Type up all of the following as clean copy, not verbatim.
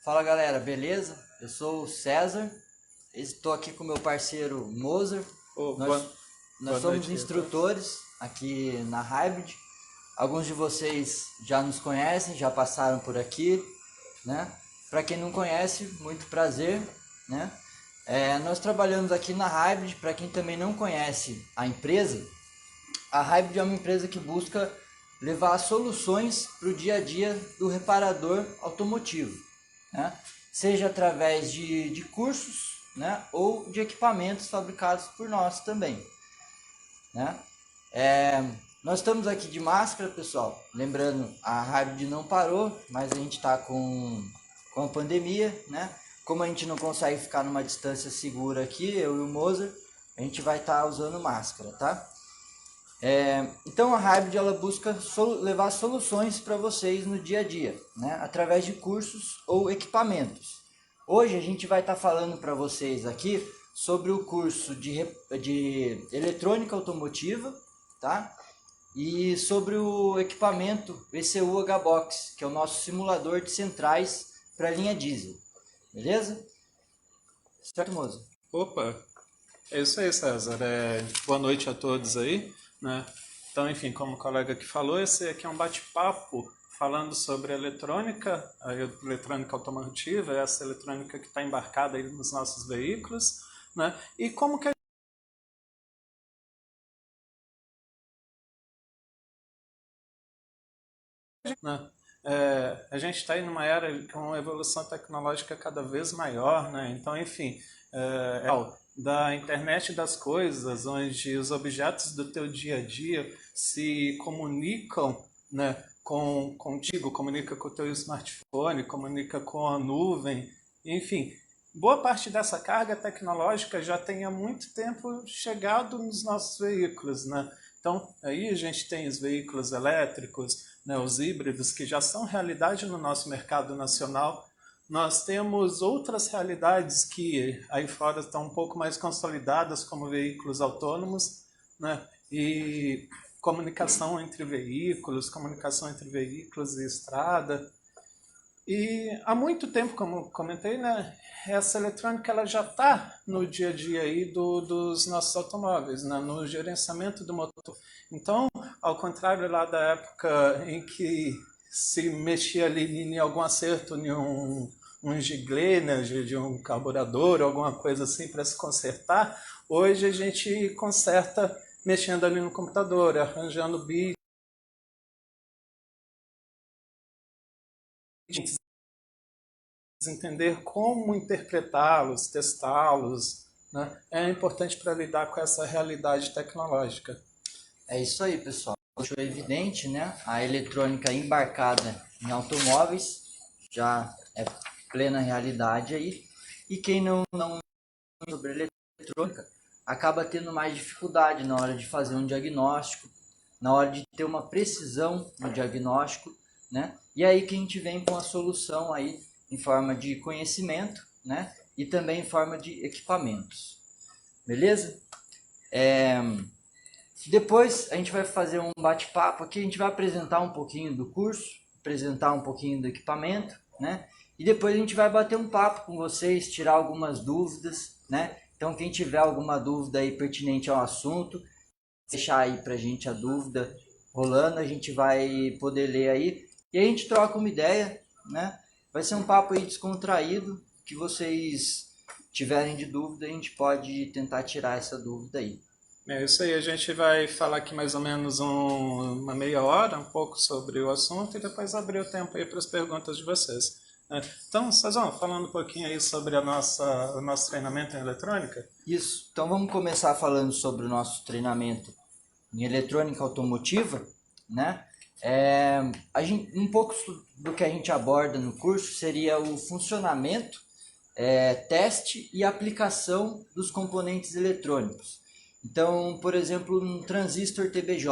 Fala galera, beleza? Eu sou o César, estou aqui com meu parceiro Moser. Nós somos instrutores aqui na Hybrid. Alguns de vocês já nos conhecem, já passaram por aqui, né? Para quem não conhece, muito prazer, né? Nós trabalhamos aqui na Hybrid. Para quem também não conhece a empresa, a Hybrid é uma empresa que busca levar soluções para o dia a dia do reparador automotivo, né? Seja através de cursos, né? Ou de equipamentos fabricados por nós também, né? Nós estamos aqui de máscara, pessoal. Lembrando, a Hybrid não parou, mas a gente está com a pandemia, né? Como a gente não consegue ficar numa distância segura aqui, eu e o Moser, a gente vai estar usando máscara, tá? Então a Hybrid ela busca levar soluções para vocês no dia a dia, né? Através de cursos ou equipamentos. Hoje a gente vai estar falando para vocês aqui sobre o curso de eletrônica automotiva, tá? E sobre o equipamento ECU H-Box, que é o nosso simulador de centrais para a linha diesel, beleza? Certo, moça? Opa, é isso aí, César. Boa noite a todos aí, né? Então, enfim, como o colega aqui falou, esse aqui é um bate-papo falando sobre a eletrônica automotiva, essa eletrônica que está embarcada aí nos nossos veículos, né? E como que né? A gente está aí numa era com uma evolução tecnológica cada vez maior, né? Então, enfim, da internet das coisas, onde os objetos do teu dia a dia se comunicam, né, contigo, comunica com o teu smartphone, comunica com a nuvem, enfim, boa parte dessa carga tecnológica já tem há muito tempo chegado nos nossos veículos, né? Então, aí a gente tem os veículos elétricos, né, os híbridos, que já são realidade no nosso mercado nacional. Nós temos outras realidades que aí fora estão um pouco mais consolidadas, como veículos autônomos, né, e comunicação entre veículos e estrada. E há muito tempo, como comentei, né, essa eletrônica ela já está no dia a dia aí dos nossos automóveis, né, no gerenciamento do motor. Então, ao contrário lá da época em que se mexia ali em algum acerto, em um giglê, né, de um carburador, alguma coisa assim para se consertar, hoje a gente conserta mexendo ali no computador, arranjando bits, entender como interpretá-los, testá-los, né? É importante para lidar com essa realidade tecnológica. É isso aí, pessoal. Deixou evidente, né? A eletrônica embarcada em automóveis já é plena realidade aí. E quem não sobre eletrônica acaba tendo mais dificuldade na hora de fazer um diagnóstico, na hora de ter uma precisão no diagnóstico, né? E aí que a gente vem com a solução aí em forma de conhecimento, né? E também em forma de equipamentos. Beleza? Depois a gente vai fazer um bate-papo aqui, a gente vai apresentar um pouquinho do curso, apresentar um pouquinho do equipamento, né? E depois a gente vai bater um papo com vocês, tirar algumas dúvidas, né? Então quem tiver alguma dúvida aí pertinente ao assunto, deixar aí pra gente a dúvida rolando, a gente vai poder ler aí e a gente troca uma ideia, né? Vai ser um papo aí descontraído, que vocês tiverem de dúvida, a gente pode tentar tirar essa dúvida aí. É isso aí, a gente vai falar aqui mais ou menos uma meia hora, um pouco sobre o assunto e depois abrir o tempo aí para as perguntas de vocês. Então, Cezão, falando um pouquinho aí sobre o nosso treinamento em eletrônica. Isso, então vamos começar falando sobre o nosso treinamento em eletrônica automotiva, né? Um pouco do que a gente aborda no curso seria o funcionamento, teste e aplicação dos componentes eletrônicos. Então, por exemplo, um transistor TBJ.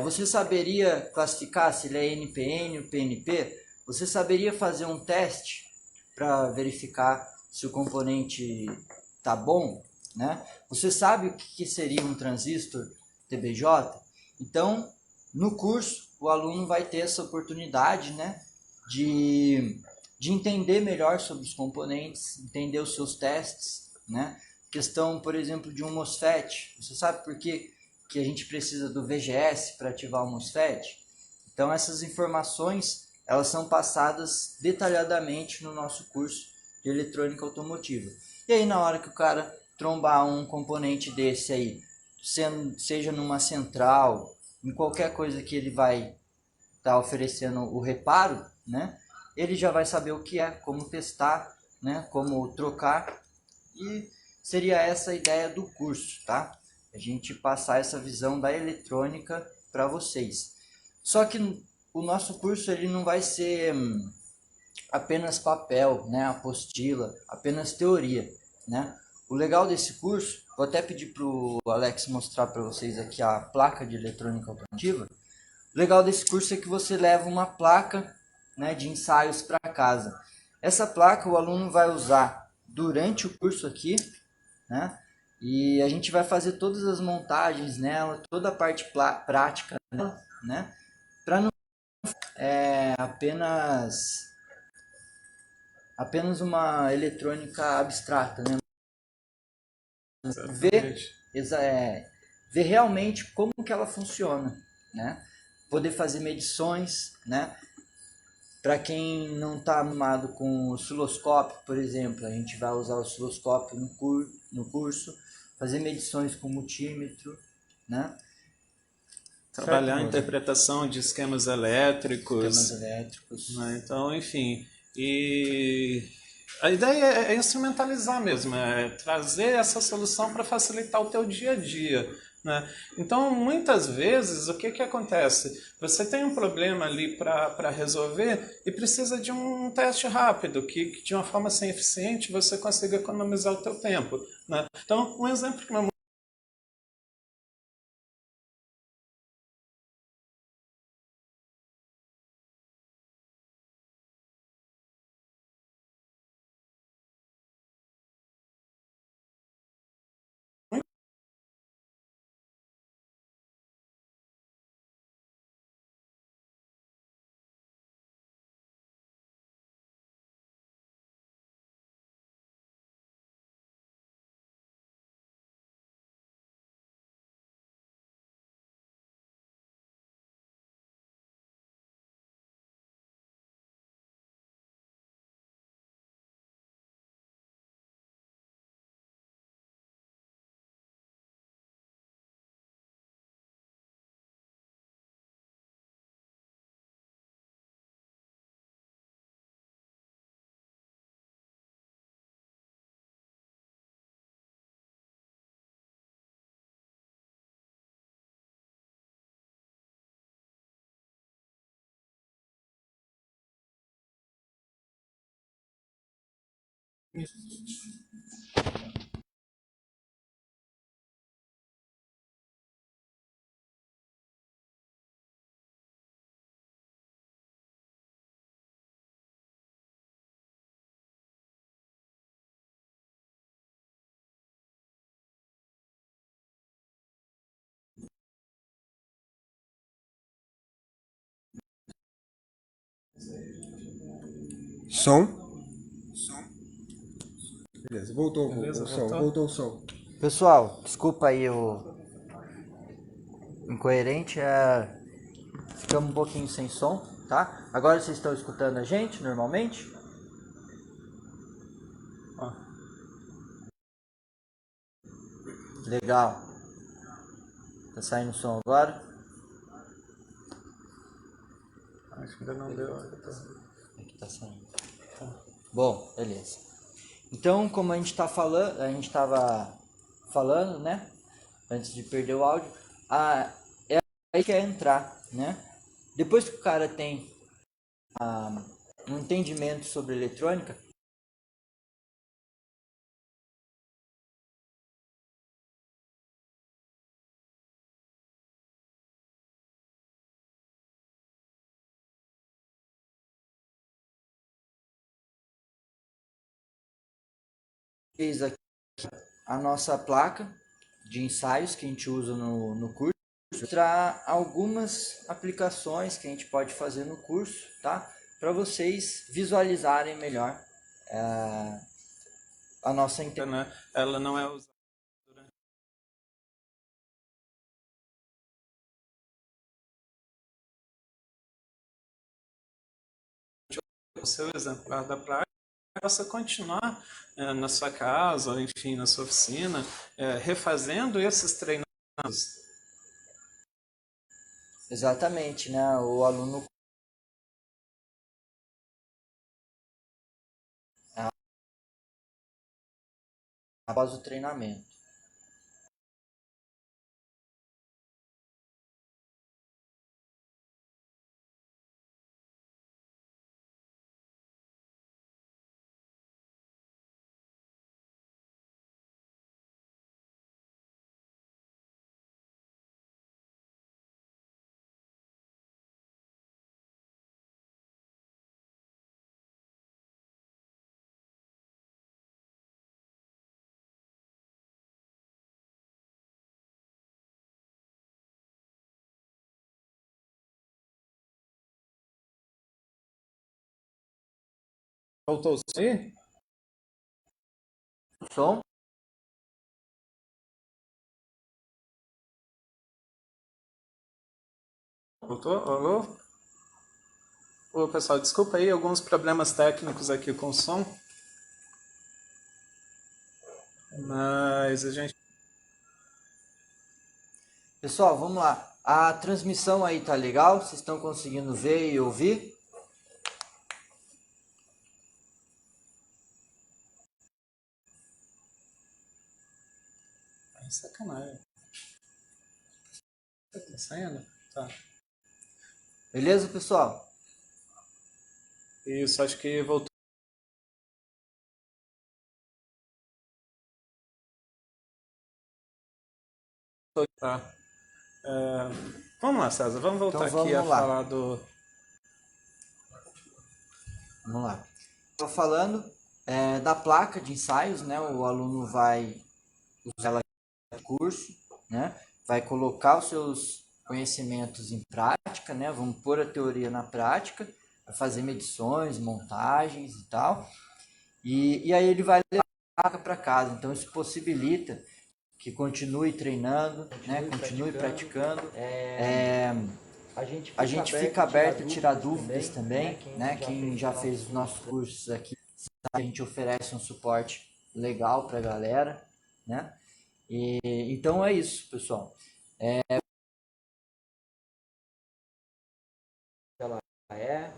Você saberia classificar se ele é NPN ou PNP? Você saberia fazer um teste para verificar se o componente está bom, né? Você sabe o que seria um transistor TBJ? Então, no curso, o aluno vai ter essa oportunidade, né, de entender melhor sobre os componentes, entender os seus testes, né? Questão, por exemplo, de um MOSFET. Você sabe por que a gente precisa do VGS para ativar o MOSFET? Então, essas informações, elas são passadas detalhadamente no nosso curso de eletrônica automotiva. E aí, na hora que o cara trombar um componente desse aí, seja numa central, em qualquer coisa que ele vai estar oferecendo o reparo, né? Ele já vai saber o que é, como testar, né? Como trocar, e seria essa a ideia do curso, tá? A gente passar essa visão da eletrônica para vocês. Só que o nosso curso ele não vai ser apenas papel, né? Apostila, apenas teoria, né? O legal desse curso, vou até pedir para o Alex mostrar para vocês aqui a placa de eletrônica automotiva. O legal desse curso é que você leva uma placa, né, de ensaios para casa. Essa placa o aluno vai usar durante o curso aqui, né? E a gente vai fazer todas as montagens nela, toda a parte prática nela, né? Para não apenas uma eletrônica abstrata, né? Ver realmente como que ela funciona, né? Poder fazer medições, né? Para quem não está animado com osciloscópio, por exemplo, a gente vai usar o osciloscópio no curso, fazer medições com multímetro, né? Trabalhar a interpretação de esquemas elétricos. Né? Então, enfim, e a ideia é instrumentalizar mesmo, é trazer essa solução para facilitar o teu dia a dia. Né? Então, muitas vezes, o que acontece? Você tem um problema ali para resolver e precisa de um teste rápido, que de uma forma assim, eficiente você consiga economizar o teu tempo. Né? Então, um exemplo que meu Som? Beleza, voltou o som, voltou o som. Pessoal, desculpa aí o incoerente, ficamos um pouquinho sem som, tá? Agora vocês estão escutando a gente normalmente? Legal. Tá saindo o som agora? Acho que ainda não deu. Aqui tá saindo. Bom, beleza. Então, como a gente estava falando, né? Antes de perder o áudio, é aí que é entrar, né? Depois que o cara tem um entendimento sobre eletrônica, Fez aqui a nossa placa de ensaios que a gente usa no curso, mostrar algumas aplicações que a gente pode fazer no curso, tá? Para vocês visualizarem melhor a nossa internet. Ela não é usada durante o seu exemplar da placa, possa continuar na sua casa, ou enfim, na sua oficina, refazendo esses treinamentos. Exatamente, né? O aluno após o treinamento. Voltou aí? Som? Voltou? Alô? Ô, pessoal, desculpa aí, alguns problemas técnicos aqui com o som. Mas a gente... Pessoal, vamos lá. A transmissão aí tá legal? Vocês estão conseguindo ver e ouvir? Ai, sacanagem. Tá saindo? Tá. Beleza, pessoal? Isso, acho que voltou. Tá. Vamos lá, César, vamos voltar Então, aqui a vamos lá. falar do... Vamos lá. Estou falando da placa de ensaios, né? O aluno vai usar ela no curso, né? Vai colocar os seus conhecimentos em prática, né? Vamos pôr a teoria na prática, vai fazer medições, montagens e tal. E aí ele vai levar a placa para casa. Então isso possibilita que continue treinando, né? Continue praticando. A gente fica aberto a tirar dúvidas também, né? Quem já fez os nossos cursos aqui, a gente oferece um suporte legal para a galera, né? E então é isso, pessoal. Ela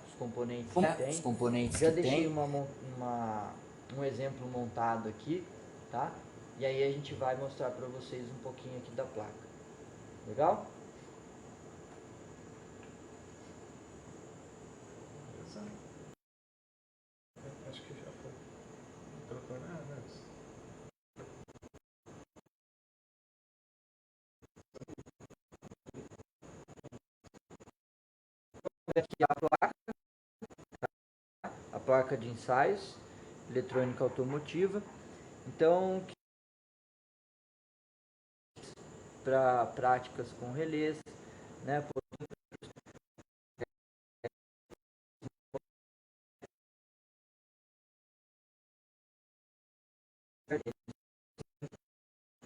os componentes que tem. Os componentes já deixei um exemplo montado aqui, tá? E aí a gente vai mostrar para vocês um pouquinho aqui da placa. Legal? Acho que já foi. Trocou nada. Aqui a placa de ensaios, eletrônica automotiva. Então, para práticas com relés, né?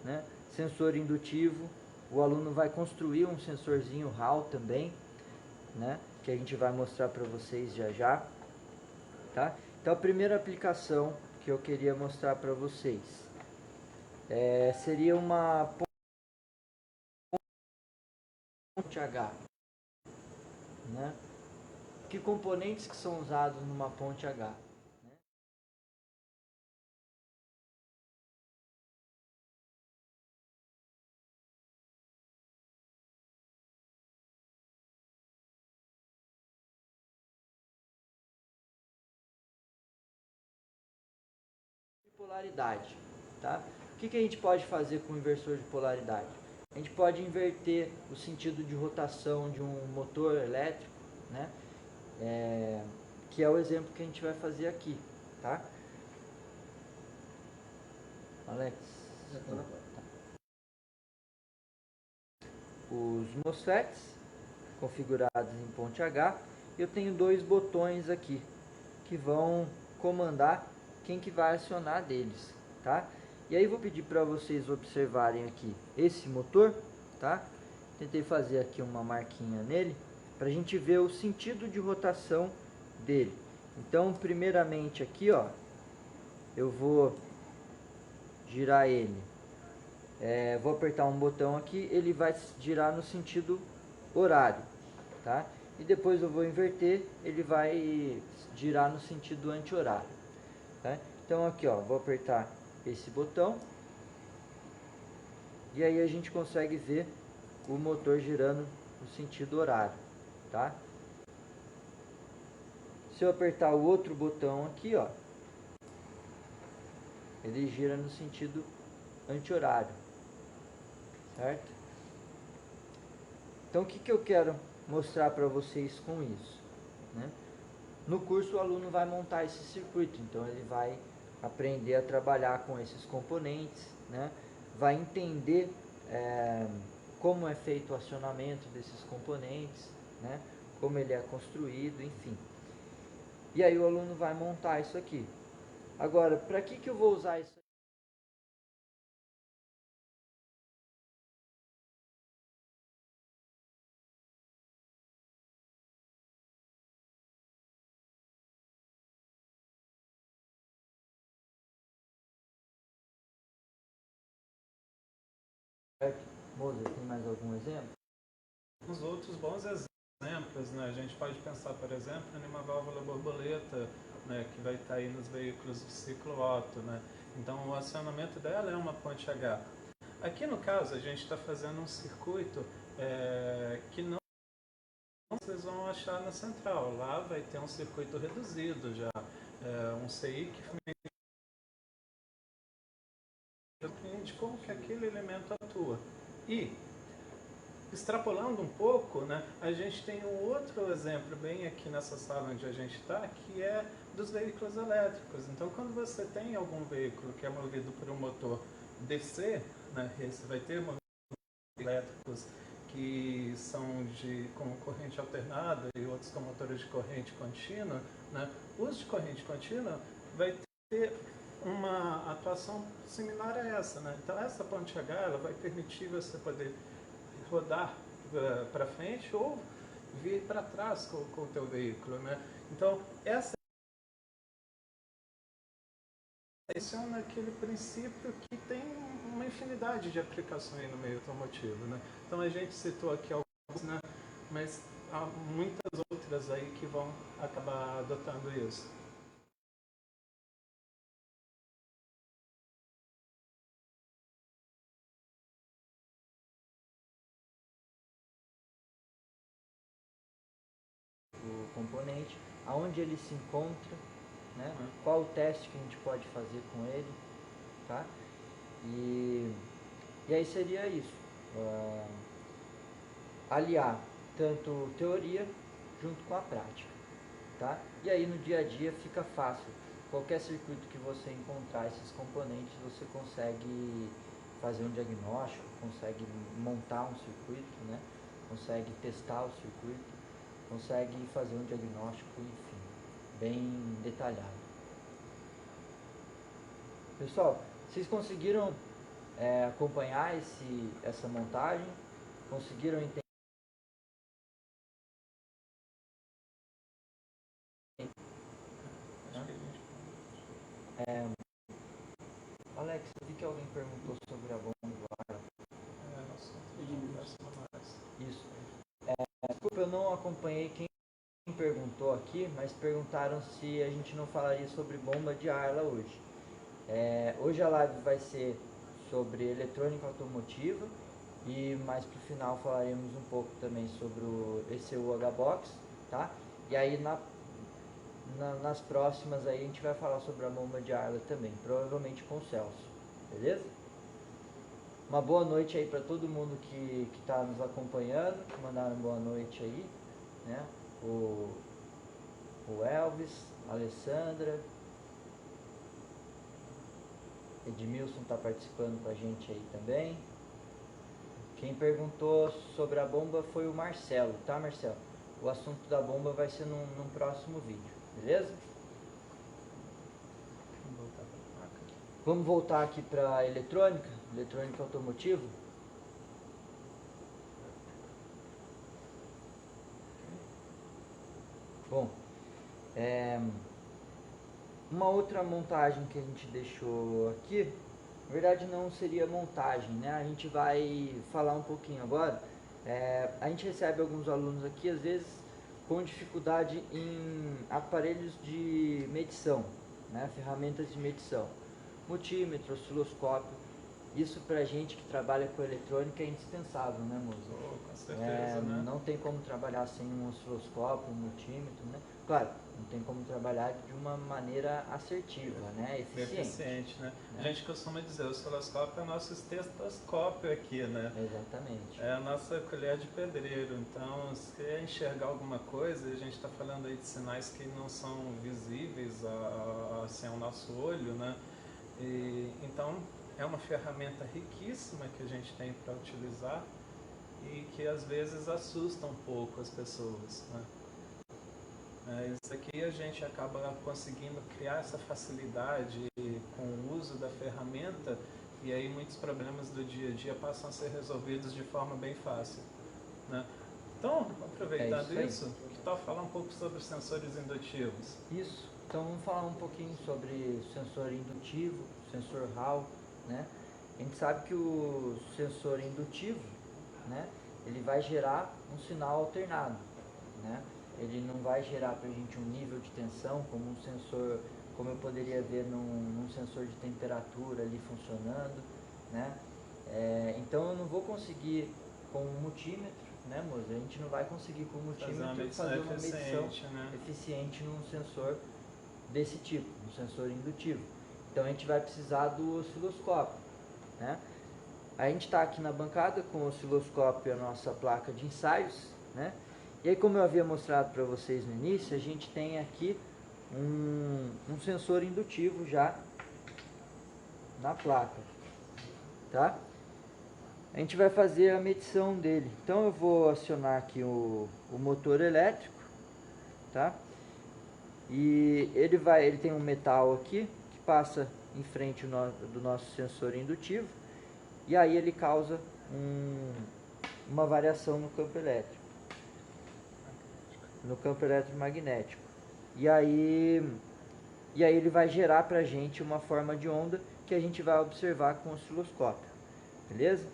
Né? Sensor indutivo, o aluno vai construir um sensorzinho Hall também, né? Que a gente vai mostrar para vocês já já, tá? Então a primeira aplicação que eu queria mostrar para vocês seria uma ponte H, né? Que componentes que são usados numa ponte H? Polaridade, tá? O que a gente pode fazer com o inversor de polaridade? A gente pode inverter o sentido de rotação de um motor elétrico, né? Que é o exemplo que a gente vai fazer aqui, tá? Alex. Os MOSFETs configurados em ponte H. Eu tenho dois botões aqui que vão comandar quem que vai acionar deles, tá? E aí vou pedir para vocês observarem aqui esse motor, tá? Tentei fazer aqui uma marquinha nele para a gente ver o sentido de rotação dele. Então, primeiramente aqui, ó, eu vou girar ele. Vou apertar um botão aqui, ele vai girar no sentido horário, tá? E depois eu vou inverter, ele vai girar no sentido anti-horário, tá? Então aqui, ó, vou apertar esse botão e aí a gente consegue ver o motor girando no sentido horário, tá? Se eu apertar o outro botão aqui, ó, ele gira no sentido anti-horário, certo? Então o que eu quero mostrar para vocês com isso, né? No curso o aluno vai montar esse circuito, então ele vai aprender a trabalhar com esses componentes, né? Vai entender como é feito o acionamento desses componentes, né? Como ele é construído, enfim. E aí o aluno vai montar isso aqui. Agora, para que eu vou usar isso? Moza, tem mais algum exemplo? Uns outros bons exemplos, né? A gente pode pensar, por exemplo, em uma válvula borboleta, né, que vai estar aí nos veículos de ciclo Otto, né? Então o acionamento dela é uma ponte H. Aqui no caso a gente está fazendo um circuito que não vocês vão achar na central. Lá vai ter um circuito reduzido já, um CI que compreende como que aquele elemento atua. E extrapolando um pouco, né, a gente tem um outro exemplo bem aqui nessa sala onde a gente está, que é dos veículos elétricos. Então, quando você tem algum veículo que é movido por um motor DC, né, você vai ter motores elétricos que são com corrente alternada e outros com motores de corrente contínua, né, os de corrente contínua vai ter uma atuação similar a essa, né? Então essa ponte H ela vai permitir você poder rodar para frente ou vir para trás com o teu veículo, né? Então essa é aquele princípio que tem uma infinidade de aplicações no meio automotivo, né? Então a gente citou aqui algumas, né? Mas há muitas outras aí que vão acabar adotando isso. O componente, aonde ele se encontra, né? Qual o teste que a gente pode fazer com ele, tá? E aí seria isso, aliar tanto teoria junto com a prática, tá? E aí no dia a dia fica fácil, qualquer circuito que você encontrar esses componentes, você consegue fazer um diagnóstico, consegue montar um circuito, né? Consegue testar o circuito, consegue fazer um diagnóstico, enfim, bem detalhado. Pessoal, vocês conseguiram acompanhar essa montagem? Conseguiram entender? Alex, eu vi que alguém perguntou sobre a bomba do ar. Isso. Desculpa, eu não acompanhei quem perguntou aqui, mas perguntaram se a gente não falaria sobre bomba de ar lá hoje. Hoje a live vai ser sobre eletrônica automotiva e mais pro final falaremos um pouco também sobre o ECU H-Box, tá? E aí nas próximas aí a gente vai falar sobre a bomba de ar também, provavelmente com o Celso, beleza? Uma boa noite aí para todo mundo que está nos acompanhando, que mandaram boa noite aí, né? O Elvis, a Alessandra, Edmilson está participando com a gente aí também. Quem perguntou sobre a bomba foi o Marcelo, tá, Marcelo? O assunto da bomba vai ser num próximo vídeo, beleza? Vamos voltar aqui para eletrônica automotiva. Bom, uma outra montagem que a gente deixou aqui, na verdade não seria montagem, né? A gente vai falar um pouquinho agora. A gente recebe alguns alunos aqui, às vezes, com dificuldade em aparelhos de medição, né? Ferramentas de medição. Multímetro, osciloscópio. Isso pra gente que trabalha com eletrônica é indispensável, né, moça? Com certeza, né? Não tem como trabalhar sem um osciloscópio, um multímetro, né? Claro, não tem como trabalhar de uma maneira assertiva, né? Eficiente, né? A gente costuma dizer, o osciloscópio é o nosso estetoscópio aqui, né? Exatamente. É a nossa colher de pedreiro. Então, se enxergar alguma coisa, a gente está falando aí de sinais que não são visíveis assim, ao nosso olho, né? Então, é uma ferramenta riquíssima que a gente tem para utilizar e que às vezes assusta um pouco as pessoas, né? Isso aqui a gente acaba conseguindo criar essa facilidade com o uso da ferramenta e aí muitos problemas do dia a dia passam a ser resolvidos de forma bem fácil, né? Então, aproveitando isso, que tal falar um pouco sobre os sensores indutivos? Isso, então vamos falar um pouquinho sobre sensor indutivo, sensor Hall, né? A gente sabe que o sensor indutivo, né, ele vai gerar um sinal alternado, né? Ele não vai gerar para a gente um nível de tensão como um sensor, como eu poderia ver num sensor de temperatura ali funcionando, né? Então eu não vou conseguir com um multímetro, né, moça? A gente não vai conseguir com o multímetro fazer uma medição eficiente num sensor desse tipo, um sensor indutivo. Então a gente vai precisar do osciloscópio, né? A gente está aqui na bancada com o osciloscópio e a nossa placa de ensaios, né? E aí, como eu havia mostrado para vocês no início, a gente tem aqui um sensor indutivo já na placa, tá? A gente vai fazer a medição dele. Então eu vou acionar aqui o motor elétrico, tá? E ele tem um metal aqui que passa em frente do nosso sensor indutivo e aí ele causa uma variação no campo elétrico, no campo eletromagnético. E aí ele vai gerar pra gente uma forma de onda que a gente vai observar com o osciloscópio, beleza?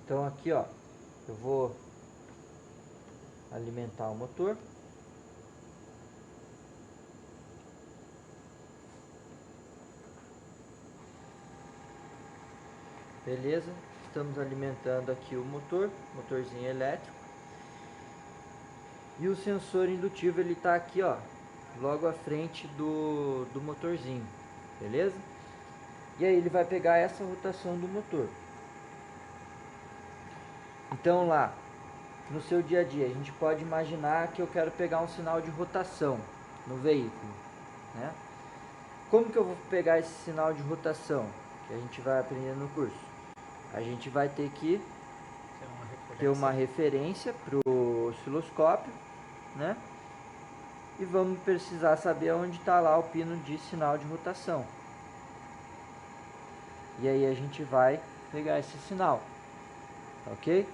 Então aqui, ó, eu vou alimentar o motor. Beleza? Estamos alimentando aqui o motorzinho elétrico. E o sensor indutivo ele está aqui, ó, logo à frente do motorzinho, beleza? E aí ele vai pegar essa rotação do motor. Então lá, no seu dia a dia, a gente pode imaginar que eu quero pegar um sinal de rotação no veículo, né? Como que eu vou pegar esse sinal de rotação que a gente vai aprender no curso? A gente vai ter que ter uma referência para o osciloscópio, né? E vamos precisar saber onde está lá o pino de sinal de rotação. E aí a gente vai pegar esse sinal, ok?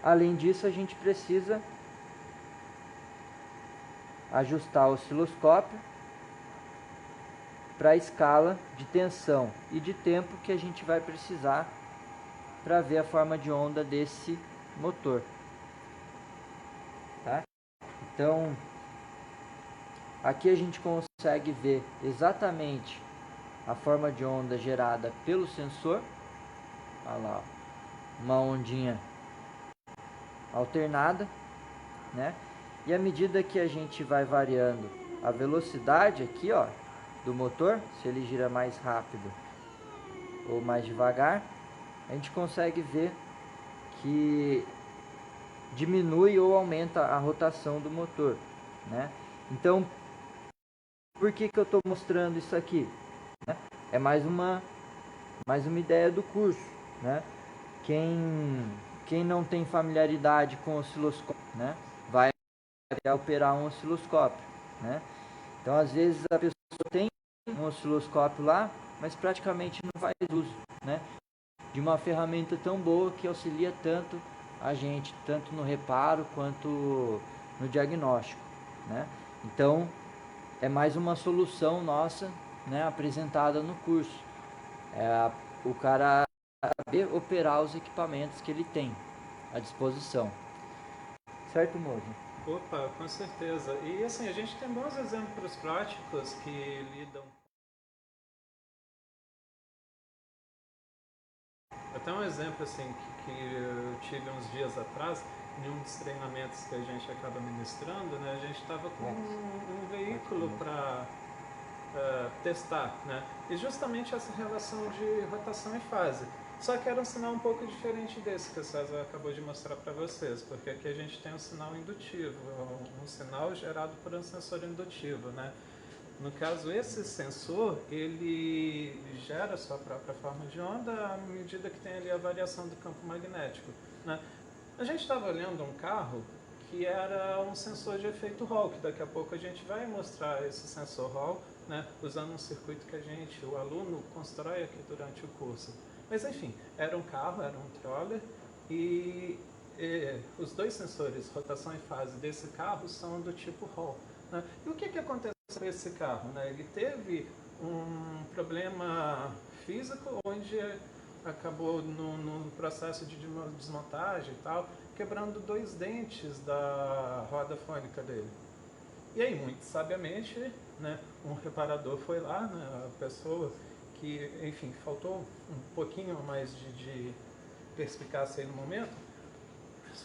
Além disso, a gente precisa ajustar o osciloscópio para a escala de tensão e de tempo que a gente vai precisar para ver a forma de onda desse motor, tá? Então, aqui a gente consegue ver exatamente a forma de onda gerada pelo sensor. Olha lá, uma ondinha alternada, né? E à medida que a gente vai variando a velocidade aqui, ó, do motor, se ele gira mais rápido ou mais devagar, a gente consegue ver que diminui ou aumenta a rotação do motor, né? Então, por que eu estou mostrando isso aqui? É mais uma ideia do curso, né? Quem não tem familiaridade com osciloscópio, né, vai operar um osciloscópio, né? Então, às vezes a pessoa tem um osciloscópio lá, mas praticamente não faz uso, né, de uma ferramenta tão boa que auxilia tanto a gente, tanto no reparo quanto no diagnóstico, né? Então, é mais uma solução nossa, né, apresentada no curso. O cara saber operar os equipamentos que ele tem à disposição. Certo, moço? Opa, com certeza. E assim, a gente tem bons exemplos práticos que lidam. Até um exemplo assim que eu tive uns dias atrás, em um dos treinamentos que a gente acaba ministrando, né, a gente estava com um veículo para testar, né, e justamente essa relação de rotação e fase. Só que era um sinal um pouco diferente desse que o César acabou de mostrar para vocês, porque aqui a gente tem um sinal indutivo, um sinal gerado por um sensor indutivo, né? No caso, esse sensor, ele gera a sua própria forma de onda à medida que tem ali a variação do campo magnético, né? A gente estava olhando um carro que era um sensor de efeito Hall, que daqui a pouco a gente vai mostrar esse sensor Hall, né, usando um circuito que o aluno constrói aqui durante o curso. Mas enfim, era um carro, era um troller, e os dois sensores, rotação e fase desse carro, são do tipo Hall, né? E o que aconteceu com esse carro, né? Ele teve um problema físico onde acabou no processo de desmontagem e tal, quebrando 2 dentes da roda fônica dele. E aí, muito sabiamente, né, um reparador foi lá, né, a pessoa que, enfim, faltou um pouquinho mais de perspicácia aí no momento,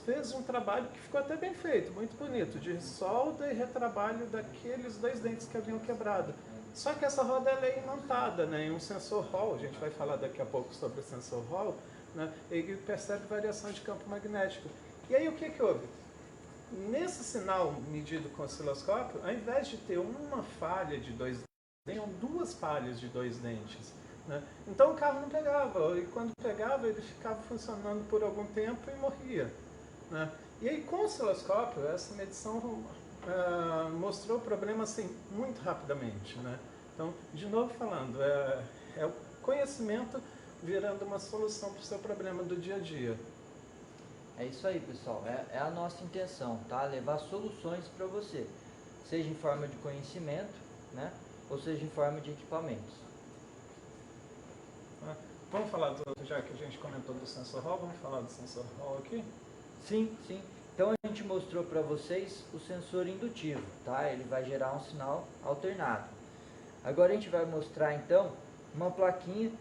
fez um trabalho que ficou até bem feito, muito bonito, de solda e retrabalho daqueles 2 dentes que haviam quebrado. Só que essa roda ela é imantada, né, em um sensor Hall, a gente vai falar daqui a pouco sobre o sensor Hall, né, ele percebe variação de campo magnético. E aí o que houve? Nesse sinal medido com osciloscópio, ao invés de ter uma falha de 2 dentes, tinham 2 falhas de 2 dentes. Né? Então o carro não pegava, e quando pegava ele ficava funcionando por algum tempo e morria. Né? E aí com o osciloscópio, essa medição mostrou o problema assim, muito rapidamente. Né? Então, de novo falando, é o conhecimento virando uma solução para o seu problema do dia a dia. É isso aí, pessoal. É a nossa intenção, tá? Levar soluções para você, seja em forma de conhecimento, né? Ou seja em forma de equipamentos. Vamos falar já que a gente comentou do sensor Hall, vamos falar do sensor Hall aqui? Sim, sim. Então a gente mostrou para vocês o sensor indutivo, tá? Ele vai gerar um sinal alternado. Agora a gente vai mostrar então uma plaquinha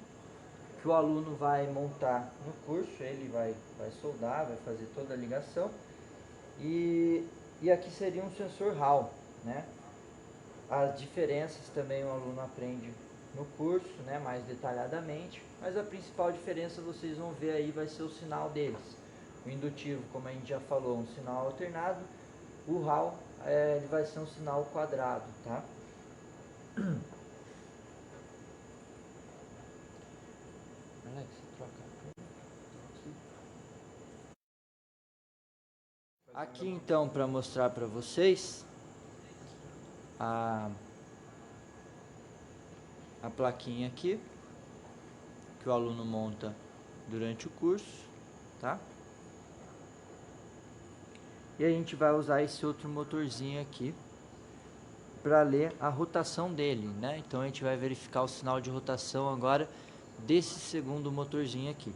que o aluno vai montar no curso, ele vai soldar, vai fazer toda a ligação. E aqui seria um sensor Hall, né? As diferenças também o aluno aprende no curso, né, mais detalhadamente, mas a principal diferença vocês vão ver aí vai ser o sinal deles. O indutivo, como a gente já falou, um sinal alternado. O Hall ele vai ser um sinal quadrado, tá? Alex, troca aqui então para mostrar para vocês a plaquinha aqui que o aluno monta durante o curso, tá? E a gente vai usar esse outro motorzinho aqui para ler a rotação dele, né? Então a gente vai verificar o sinal de rotação agora desse segundo motorzinho aqui.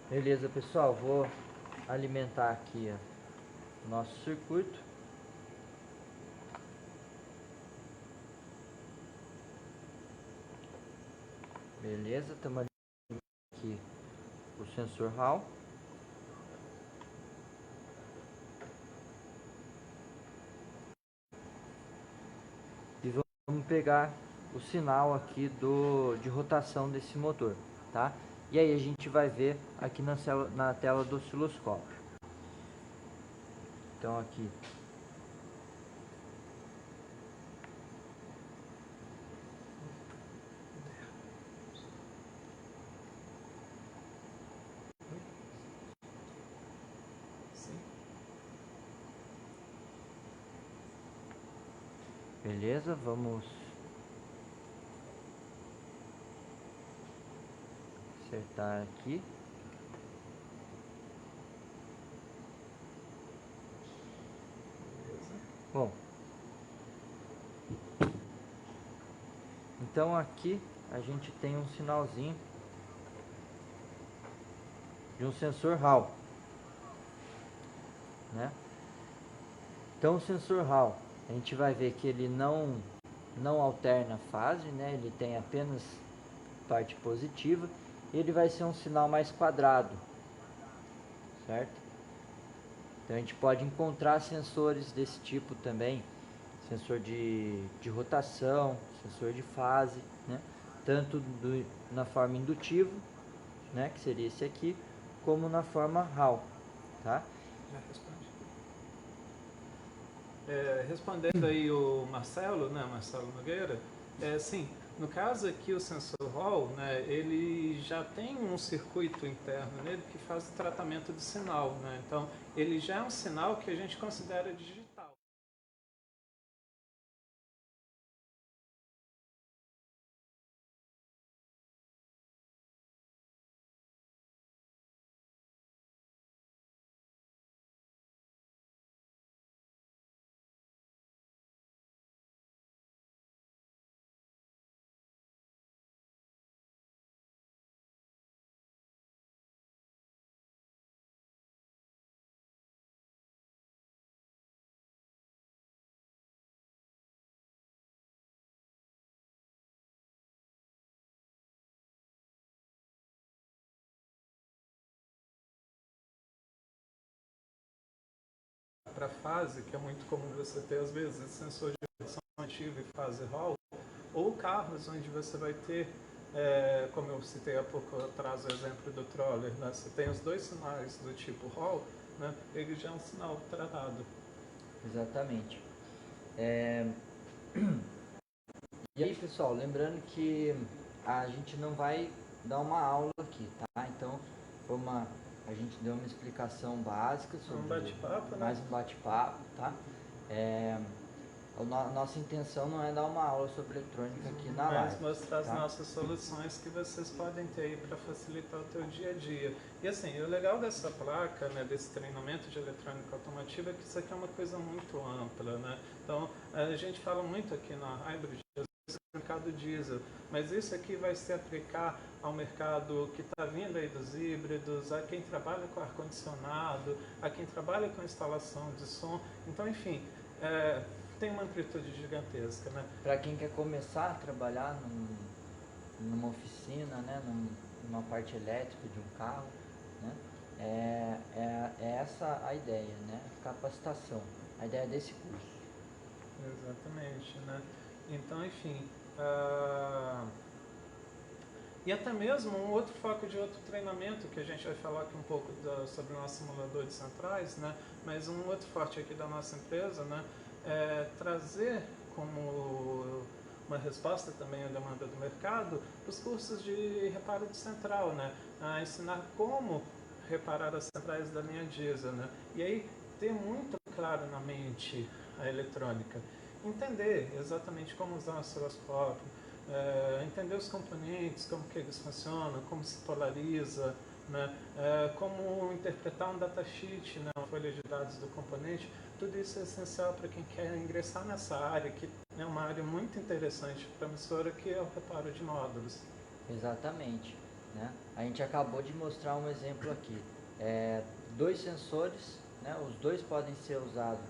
Beleza, pessoal, vou alimentar aqui o nosso circuito. Beleza, estamos aqui o sensor Hall. E vamos pegar o sinal aqui de rotação desse motor, tá? E aí a gente vai ver aqui na tela do osciloscópio. Então aqui beleza, vamos acertar aqui. Bom, então aqui a gente tem um sinalzinho de um sensor Hall, né? Então o sensor Hall, a gente vai ver que ele não alterna a fase, né? Ele tem apenas parte positiva. Ele vai ser um sinal mais quadrado, certo? Então a gente pode encontrar sensores desse tipo também, sensor de rotação, sensor de fase, né? Tanto na forma indutiva, né, que seria esse aqui, como na forma Hall, tá? Já respondi. Respondendo aí o Marcelo, né, Marcelo Nogueira, sim, no caso aqui o sensor Hall, né, ele já tem um circuito interno nele que faz o tratamento de sinal, né? Então ele já é um sinal que a gente considera digital. Para fase, que é muito comum você ter às vezes sensor de rotação ativa e fase Hall, ou carros onde você vai ter, como eu citei há pouco atrás o exemplo do Troller, né? Você tem os dois sinais do tipo Hall, né? Ele já é um sinal tratado. Exatamente. E aí, pessoal, lembrando que a gente não vai dar uma aula aqui, tá? Então, a gente deu uma explicação básica sobre bate-papo, né? mais um bate-papo, tá? Nossa intenção não é dar uma aula sobre eletrônica aqui na live. Mas mostrar tá? as nossas soluções que vocês podem ter aí para facilitar o teu dia a dia. E assim, o legal dessa placa, né, desse treinamento de eletrônica automotiva é que isso aqui é uma coisa muito ampla, né? Então, a gente fala muito aqui na Hybrid mercado diesel, mas isso aqui vai se aplicar ao mercado que está vindo aí dos híbridos, a quem trabalha com ar-condicionado, a quem trabalha com instalação de som, então enfim, tem uma amplitude gigantesca, né? Para quem quer começar a trabalhar numa oficina, né, numa parte elétrica de um carro, né, é essa a ideia, né, capacitação, a ideia desse curso. Exatamente, né? Então, enfim, e até mesmo um outro foco de outro treinamento, que a gente vai falar aqui um pouco sobre o nosso simulador de centrais, né? Mas um outro forte aqui da nossa empresa, né? É trazer como uma resposta também à demanda do mercado os cursos de reparo de central, né? A ensinar como reparar as centrais da linha diesel, né? E aí ter muito claro na mente a eletrônica. Entender exatamente como usar o osciloscópio, entender os componentes, como que eles funcionam, como se polariza, né? Como interpretar um datasheet, né? Uma folha de dados do componente, tudo isso é essencial para quem quer ingressar nessa área, que é uma área muito interessante, promissora, que é o reparo de módulos. Exatamente. né? A gente acabou de mostrar um exemplo aqui. Dois sensores, né? Os dois podem ser usados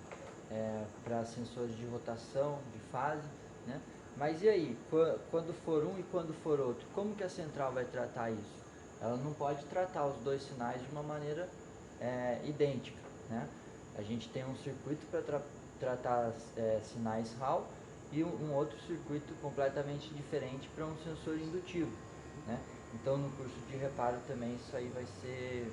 para sensores de rotação, de fase, né? Mas e aí, quando for um e quando for outro, como que a central vai tratar isso? Ela não pode tratar os dois sinais de uma maneira idêntica, né? A gente tem um circuito para tratar sinais Hall e um outro circuito completamente diferente para um sensor indutivo, né? Então no curso de reparo também isso aí vai ser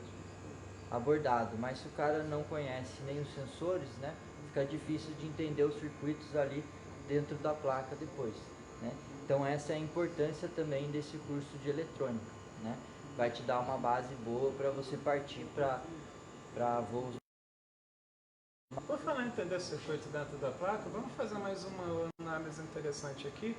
abordado, mas se o cara não conhece nem os sensores, né, fica difícil de entender os circuitos ali dentro da placa depois, né? Então essa é a importância também desse curso de eletrônica, né? Vai te dar uma base boa para você partir para voos. Por falar em entender circuito dentro da placa, vamos fazer mais uma análise interessante aqui.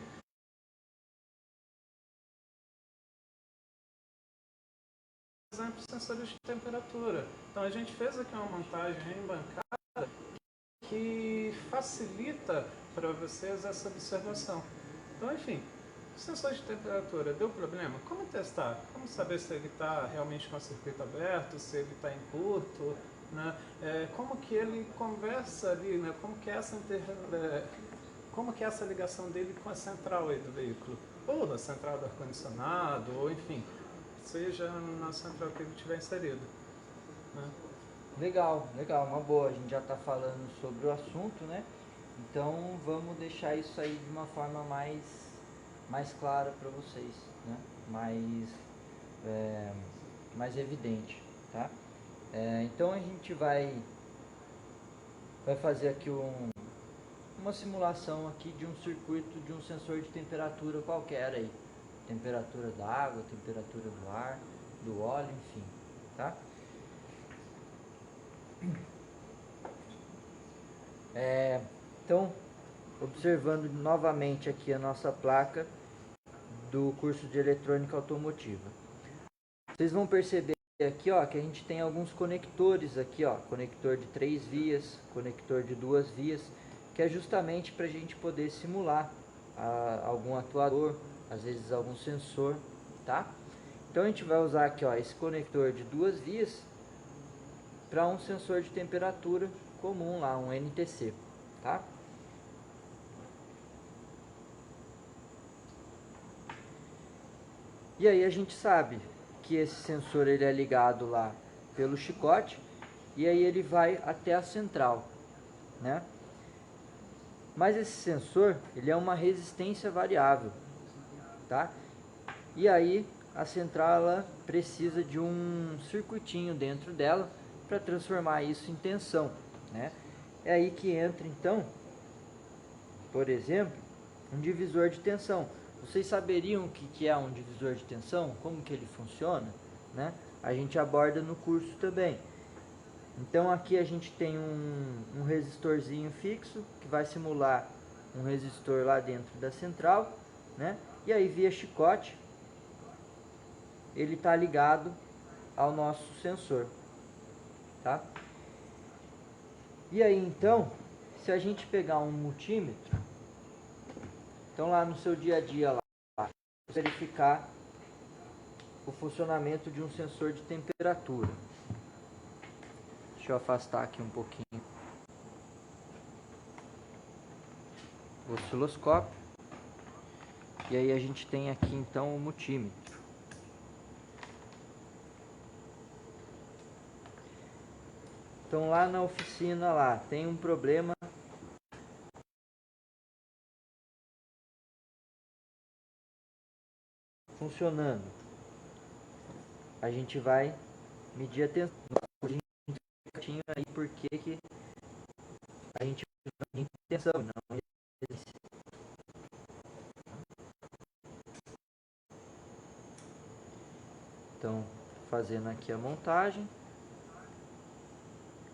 Por exemplo, sensores de temperatura. Então a gente fez aqui uma montagem em bancada que facilita para vocês essa observação. Então, enfim, o sensor de temperatura deu problema? Como testar? Como saber se ele está realmente com o circuito aberto, se ele está em curto, né? Como que ele conversa ali, né? Como que é essa ligação dele com a central aí do veículo? Ou na central do ar-condicionado, ou enfim, seja na central que ele tiver inserido, né? Legal, uma boa. A gente já está falando sobre o assunto, né? Então vamos deixar isso aí de uma forma mais clara para vocês, né? Mais evidente, tá? Então a gente vai fazer aqui uma simulação aqui de um circuito de um sensor de temperatura qualquer aí. Temperatura da água, temperatura do ar, do óleo, enfim, tá? Então, observando novamente aqui a nossa placa do curso de eletrônica automotiva. Vocês vão perceber aqui, ó, que a gente tem alguns conectores aqui, ó, conector de 3 vias, conector de 2 vias, que é justamente para a gente poder simular algum atuador, às vezes algum sensor, tá? Então a gente vai usar aqui, ó, esse conector de 2 vias para um sensor de temperatura comum lá, um NTC, tá? E aí a gente sabe que esse sensor ele é ligado lá pelo chicote e aí ele vai até a central, né? Mas esse sensor ele é uma resistência variável, tá? E aí a central ela precisa de um circuitinho dentro dela para transformar isso em tensão, né? É aí que entra então, por exemplo, um divisor de tensão. Vocês saberiam o que é um divisor de tensão? Como que ele funciona? Né? A gente aborda no curso também. Então aqui a gente tem um resistorzinho fixo que vai simular um resistor lá dentro da central, né? E aí via chicote ele está ligado ao nosso sensor, tá? E aí então, se a gente pegar um multímetro, então lá no seu dia a dia lá, verificar o funcionamento de um sensor de temperatura. Deixa eu afastar aqui um pouquinho o osciloscópio. E aí a gente tem aqui então o multímetro. Então lá na oficina lá tem um problema funcionando. A gente vai medir a tensão. Aí por que a gente não tem tensão, não resistência. Então, fazendo aqui a montagem,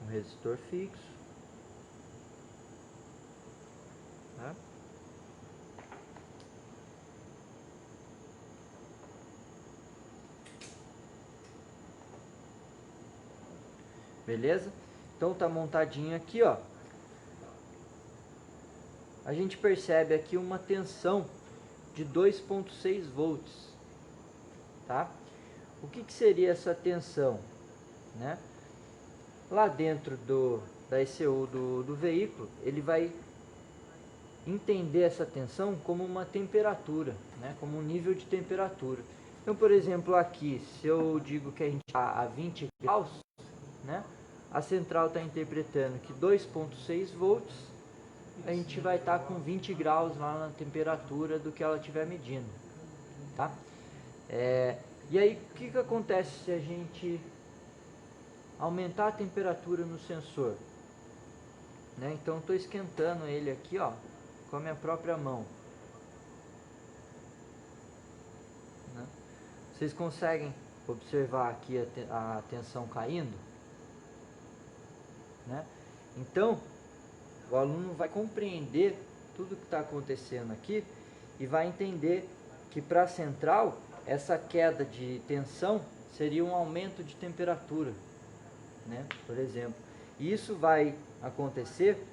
um resistor fixo, tá? Beleza? Então tá montadinho aqui, ó. A gente percebe aqui uma tensão de 2,6 volts, tá? o que seria essa tensão, né? Lá dentro da ECU do veículo, ele vai entender essa tensão como uma temperatura, né? Como um nível de temperatura. Então, por exemplo, aqui, se eu digo que a gente está a 20 graus, né? A central está interpretando que 2,6 volts, a gente vai estar com 20 graus lá na temperatura do que ela estiver medindo, tá? E aí, o que acontece se a gente aumentar a temperatura no sensor? Né? Então, estou esquentando ele aqui, ó, com a minha própria mão. Né? Vocês conseguem observar aqui a tensão caindo? Né? Então, o aluno vai compreender tudo que está acontecendo aqui e vai entender que para a central, essa queda de tensão seria um aumento de temperatura, né? Por exemplo. E isso vai acontecer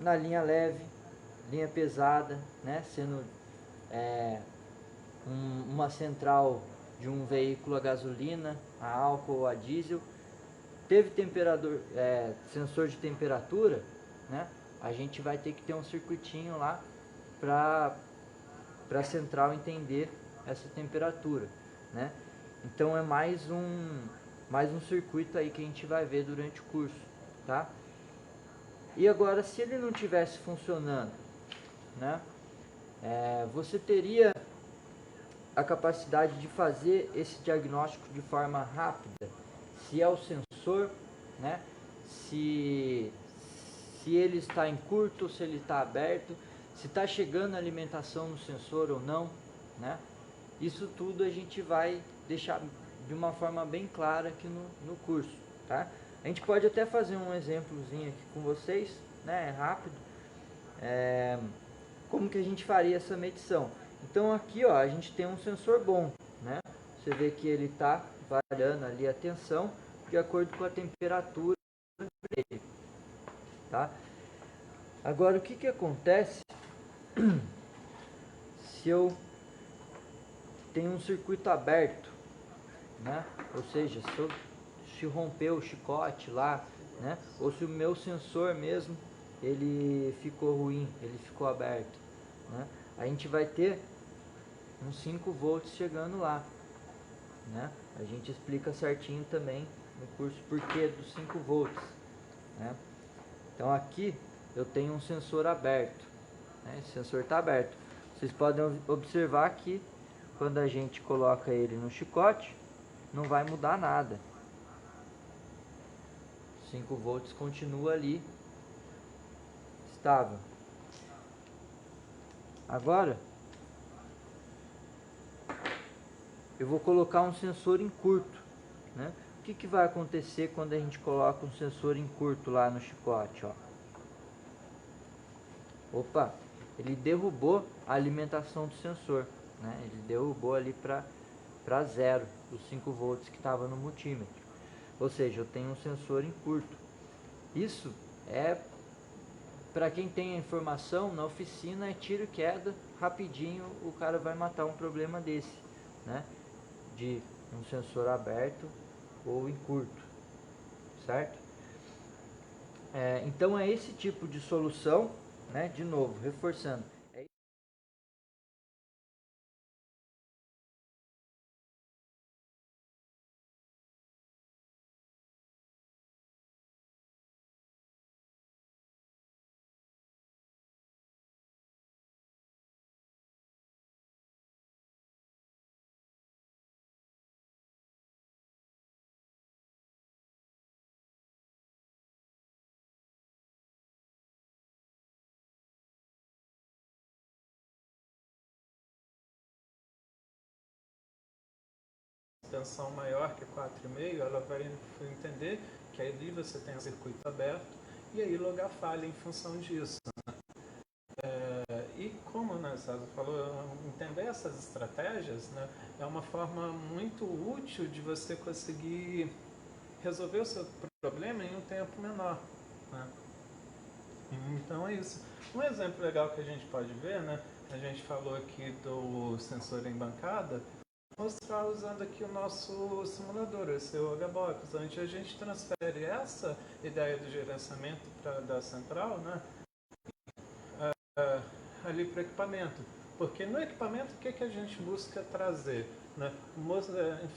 na linha leve, linha pesada, né? Sendo uma central de um veículo a gasolina, a álcool ou a diesel, teve sensor de temperatura, né? A gente vai ter que ter um circuitinho lá para a central entender essa temperatura, né? Então é mais um circuito aí que a gente vai ver durante o curso, tá? E agora, se ele não tivesse funcionando, né? Você teria a capacidade de fazer esse diagnóstico de forma rápida, se é o sensor, né? Se ele está em curto, se ele está aberto, se está chegando a alimentação no sensor ou não, né? Isso tudo a gente vai deixar de uma forma bem clara aqui no curso, tá? A gente pode até fazer um exemplozinho aqui com vocês, né? É rápido. Como que a gente faria essa medição? Então aqui, ó, a gente tem um sensor bom, né? Você vê que ele está variando ali a tensão de acordo com a temperatura dele, tá? Agora, o que acontece se eu tenho um circuito aberto, né? Ou seja, se romper o chicote lá, né? Ou se o meu sensor mesmo ele ficou ruim, ele ficou aberto, né? A gente vai ter uns 5 volts chegando lá, né? A gente explica certinho também no curso porquê dos 5 volts, né? Então aqui eu tenho um sensor aberto, né? Esse sensor está aberto. Vocês podem observar que quando a gente coloca ele no chicote, não vai mudar nada. 5 volts continua ali estável. Agora eu vou colocar um sensor em curto, né? O que vai acontecer quando a gente coloca um sensor em curto lá no chicote, ó? Opa, ele derrubou a alimentação do sensor, né? Ele derrubou ali para zero os 5 volts que estava no multímetro. Ou seja, eu tenho um sensor em curto. Isso é para quem tem a informação na oficina, é tiro e queda, rapidinho o cara vai matar um problema desse, né? De um sensor aberto ou em curto, certo? Então é esse tipo de solução, né? De novo, reforçando. Tensão maior que 4,5, ela vai entender que ali você tem o circuito aberto e aí logar falha em função disso. E como o César falou, entender essas estratégias, né, é uma forma muito útil de você conseguir resolver o seu problema em um tempo menor. Né? Então é isso. Um exemplo legal que a gente pode ver, né, a gente falou aqui do sensor em bancada. mostrar usando aqui o nosso simulador, esse OHBox, onde a gente transfere essa ideia do gerenciamento da central, né, ali para o equipamento. Porque no equipamento, o que a gente busca trazer? Né?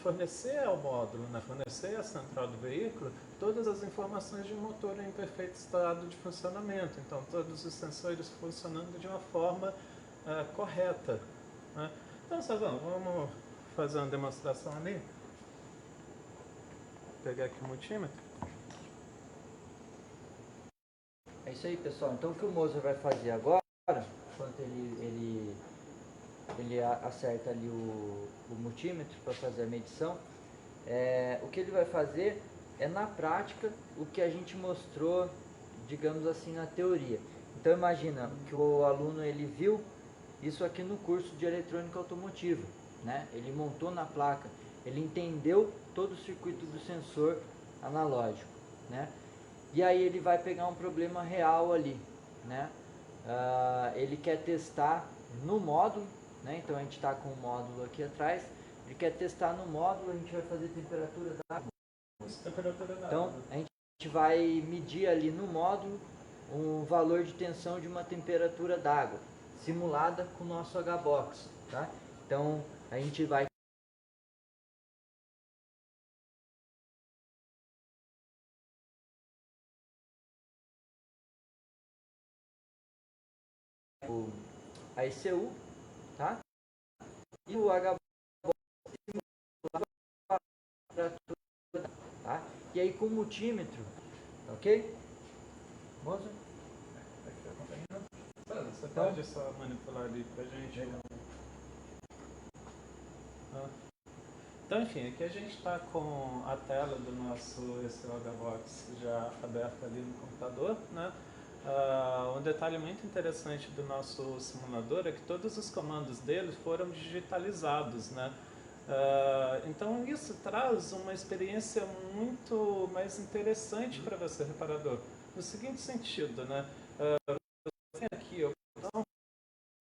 Fornecer ao módulo, né? Fornecer à central do veículo todas as informações de motor em perfeito estado de funcionamento. Então, todos os sensores funcionando de uma forma correta. Né? Então, Savão, vamos fazer uma demonstração ali. Vou pegar aqui o multímetro. É isso aí, pessoal. Então, o que o Moser vai fazer agora, enquanto ele acerta ali o multímetro para fazer a medição, o que ele vai fazer é, na prática, o que a gente mostrou, digamos assim, na teoria. Então, imagina que o aluno ele viu isso aqui no curso de eletrônica automotiva, né? Ele montou na placa, ele entendeu todo o circuito do sensor analógico, né? E aí ele vai pegar um problema real ali, né? Ele quer testar no módulo, né? Então a gente está com o módulo aqui atrás, ele quer testar no módulo, a gente vai fazer temperatura da água. Então a gente vai medir ali no módulo um valor de tensão de uma temperatura d'água, simulada com o nosso HBox, tá? Então a gente vai a ECU, tá? E o HBox tá? E aí com o multímetro, ok? Moça? Você pode só manipular ali pra gente? Então, enfim, aqui a gente está com a tela do nosso HBox já aberta ali no computador, né? Um detalhe muito interessante do nosso simulador é que todos os comandos dele foram digitalizados, né? Então isso traz uma experiência muito mais interessante para você, reparador, no seguinte sentido, né? Você tem aqui a opção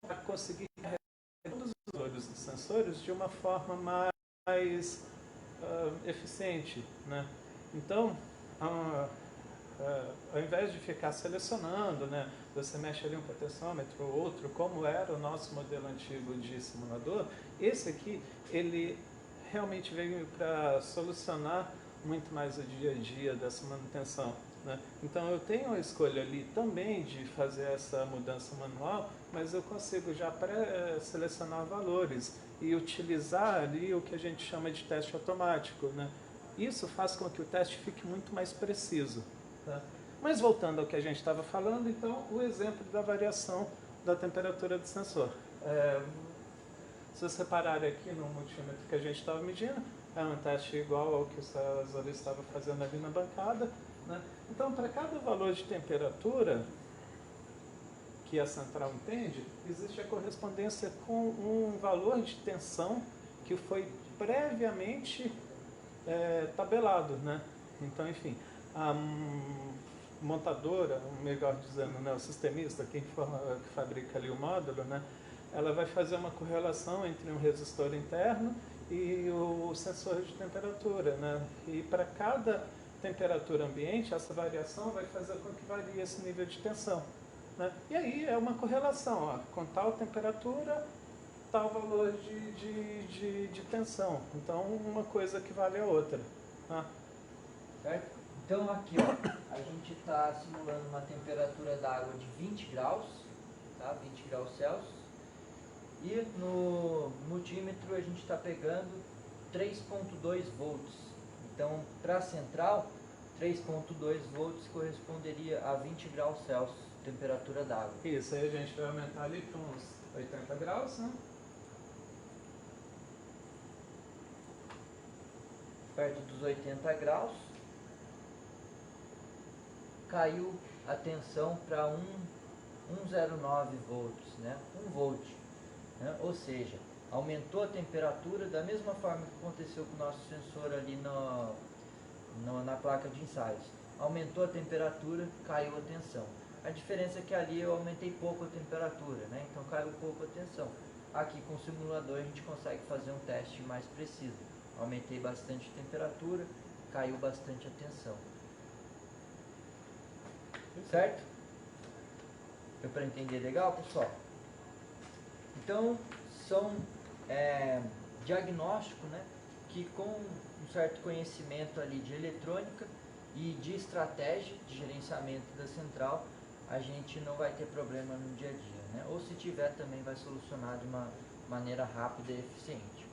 para conseguir carregar todos os valores dos sensores de uma forma mais eficiente, né? Então, ao invés de ficar selecionando, né, você mexe ali um potensômetro ou outro, como era o nosso modelo antigo de simulador, esse aqui, ele realmente veio para solucionar muito mais o dia a dia dessa manutenção, né? Então eu tenho a escolha ali também de fazer essa mudança manual, mas eu consigo já pré-selecionar valores e utilizar ali o que a gente chama de teste automático, né? Isso faz com que o teste fique muito mais preciso. Tá? Mas voltando ao que a gente estava falando, então, o exemplo da variação da temperatura do sensor. Se vocês repararem aqui no multímetro que a gente estava medindo, é um teste igual ao que o César estava fazendo ali na bancada, né? Então, para cada valor de temperatura que a central entende, existe a correspondência com um valor de tensão que foi previamente tabelado, né? Então, enfim, a montadora, melhor dizendo, né, o sistemista, que fabrica ali o módulo, né, ela vai fazer uma correlação entre um resistor interno e o sensor de temperatura, né? E para cada temperatura ambiente, essa variação vai fazer com que varie esse nível de tensão, né? E aí é uma correlação, ó, com tal temperatura, tal valor de tensão. Então, uma coisa equivale à outra. Tá? Certo? Então aqui, ó, a gente está simulando uma temperatura da água de 20 graus, tá? 20 graus Celsius. E no multímetro a gente está pegando 3.2 volts. Então, para a central, 3.2 volts corresponderia a 20 graus Celsius, temperatura da água. Isso, aí a gente vai aumentar ali para uns 80 graus, né? Perto dos 80 graus, caiu a tensão para 1,09 volts, né? 1 volt, né? Ou seja, aumentou a temperatura da mesma forma que aconteceu com o nosso sensor ali na placa de ensaios. Aumentou a temperatura, caiu a tensão. A diferença é que ali eu aumentei pouco a temperatura, né? Então caiu pouco a tensão. aqui com o simulador a gente consegue fazer um teste mais preciso. Aumentei bastante a temperatura, caiu bastante a tensão. Certo? Deu para entender legal, pessoal? Então, são diagnóstico, né, que com um certo conhecimento ali de eletrônica e de estratégia de gerenciamento da central, a gente não vai ter problema no dia a dia, né? Ou se tiver, também vai solucionar de uma maneira rápida e eficiente.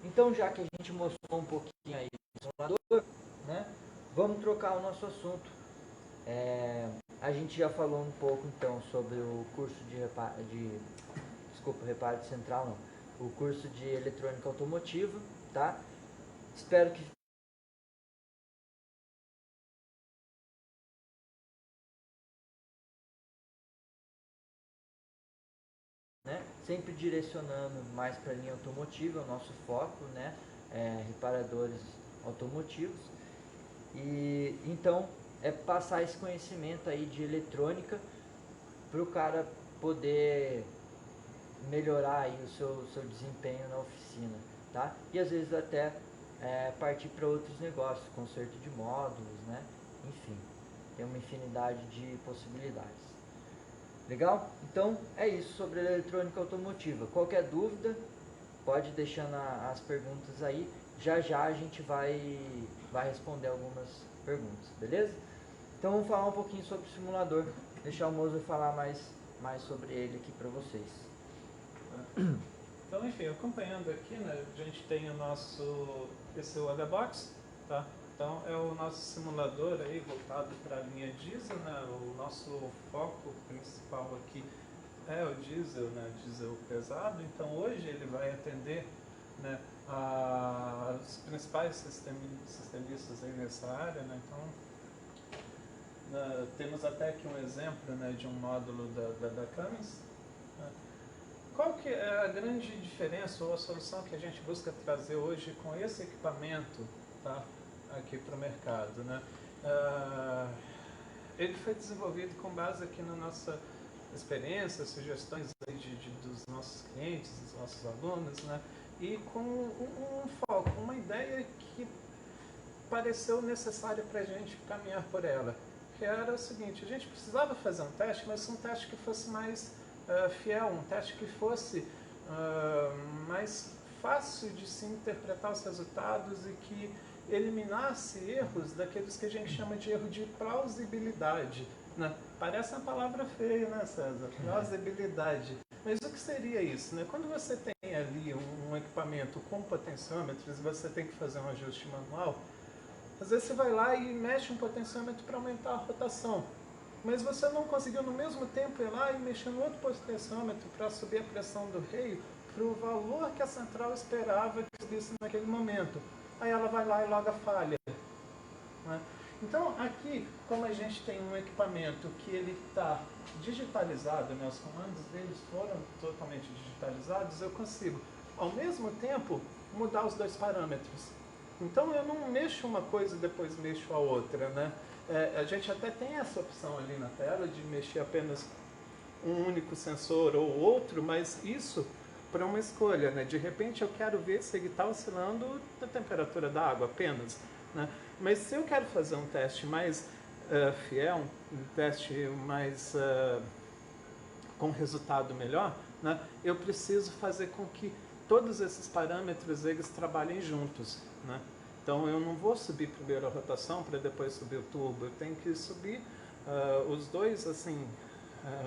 Então, já que a gente mostrou um pouquinho aí do simulador, né, vamos trocar o nosso assunto. A gente já falou um pouco então sobre o curso reparo de central não, o curso de eletrônica automotiva, tá? Espero que sempre direcionando mais para a linha automotiva, o nosso foco, né? Reparadores automotivos. E então passar esse conhecimento aí de eletrônica para o cara poder melhorar aí o seu desempenho na oficina, tá? E às vezes até partir para outros negócios, conserto de módulos, né? Enfim, tem uma infinidade de possibilidades. Legal? Então é isso sobre a eletrônica automotiva. Qualquer dúvida, pode deixando as perguntas aí. Já já a gente vai responder algumas perguntas, beleza? Então vamos falar um pouquinho sobre o simulador. Deixar o Moser falar mais sobre ele aqui para vocês. Então, enfim, acompanhando aqui, né, a gente tem o nosso PCUHBox, tá? Então é o nosso simulador aí voltado para a linha diesel, né? O nosso foco principal aqui é o diesel, né? Diesel pesado. Então hoje ele vai atender, né, os principais sistemistas aí nessa área, né? Então temos até aqui um exemplo, né, de um módulo da Cummins. Né? Qual que é a grande diferença ou a solução que a gente busca trazer hoje com esse equipamento, tá, aqui para o mercado, né? Ele foi desenvolvido com base aqui na nossa experiência, sugestões aí dos nossos clientes, dos nossos alunos, né? E com um foco, uma ideia que pareceu necessária para a gente caminhar por ela, que era o seguinte: a gente precisava fazer um teste, mas um teste que fosse mais fiel, um teste que fosse mais fácil de se interpretar os resultados e que eliminasse erros daqueles que a gente chama de erro de plausibilidade. Né? Parece uma palavra feia, né, César? Plausibilidade. Mas o que seria isso? Né? Quando você tem ali um equipamento com potenciômetros e você tem que fazer um ajuste manual, às vezes você vai lá e mexe um potenciômetro para aumentar a rotação. Mas você não conseguiu no mesmo tempo ir lá e mexer no outro potenciômetro para subir a pressão do reio para o valor que a central esperava que subisse naquele momento. Aí ela vai lá e logo falha. Né? Então aqui, como a gente tem um equipamento que ele está digitalizado, né, os comandos deles foram totalmente digitalizados, eu consigo, ao mesmo tempo, mudar os dois parâmetros. Então eu não mexo uma coisa e depois mexo a outra, né? A gente até tem essa opção ali na tela de mexer apenas um único sensor ou outro, mas isso para uma escolha, né? De repente eu quero ver se ele está oscilando a temperatura da água apenas, né? Mas se eu quero fazer um teste mais fiel, um teste mais com resultado melhor, né? Eu preciso fazer com que todos esses parâmetros eles trabalhem juntos, né? Então eu não vou subir primeiro a rotação para depois subir o turbo, eu tenho que subir os dois assim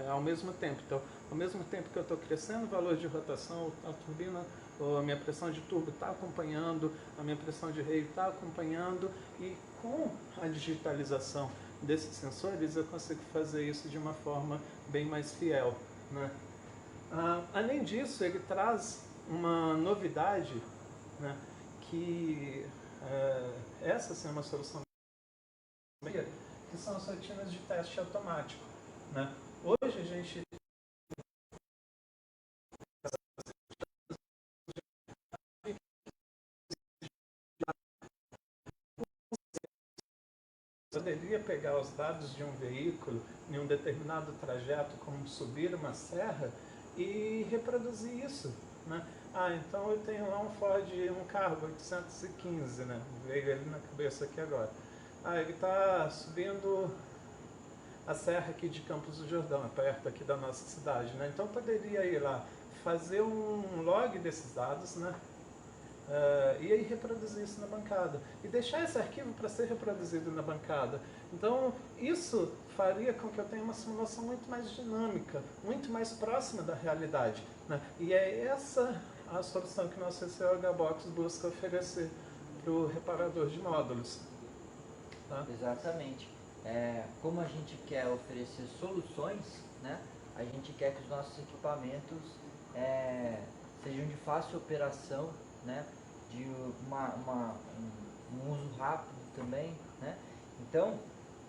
ao mesmo tempo. Então, ao mesmo tempo que eu estou crescendo o valor de rotação, a turbina, a minha pressão de turbo está acompanhando, a minha pressão de reio está acompanhando, e com a digitalização desses sensores eu consigo fazer isso de uma forma bem mais fiel, né? Além disso, ele traz uma novidade, né, que essa sim é uma solução que são as rotinas de teste automático, né? Hoje a gente poderia pegar os dados de um veículo em um determinado trajeto, como subir uma serra, e reproduzir isso, né? Ah, então eu tenho lá um Ford, um Cargo 815, né? Veio ele na cabeça aqui agora. Ah, ele está subindo a serra aqui de Campos do Jordão, é perto aqui da nossa cidade, né? Então eu poderia ir lá, fazer um log desses dados, né? E aí reproduzir isso na bancada. E deixar esse arquivo para ser reproduzido na bancada. Então, isso faria com que eu tenha uma simulação muito mais dinâmica, muito mais próxima da realidade, né? E é essa a solução que nosso CCHBox busca oferecer para o reparador de módulos. Tá? Exatamente. Como a gente quer oferecer soluções, né? A gente quer que os nossos equipamentos sejam de fácil operação, né? De um uso rápido também, né? Então,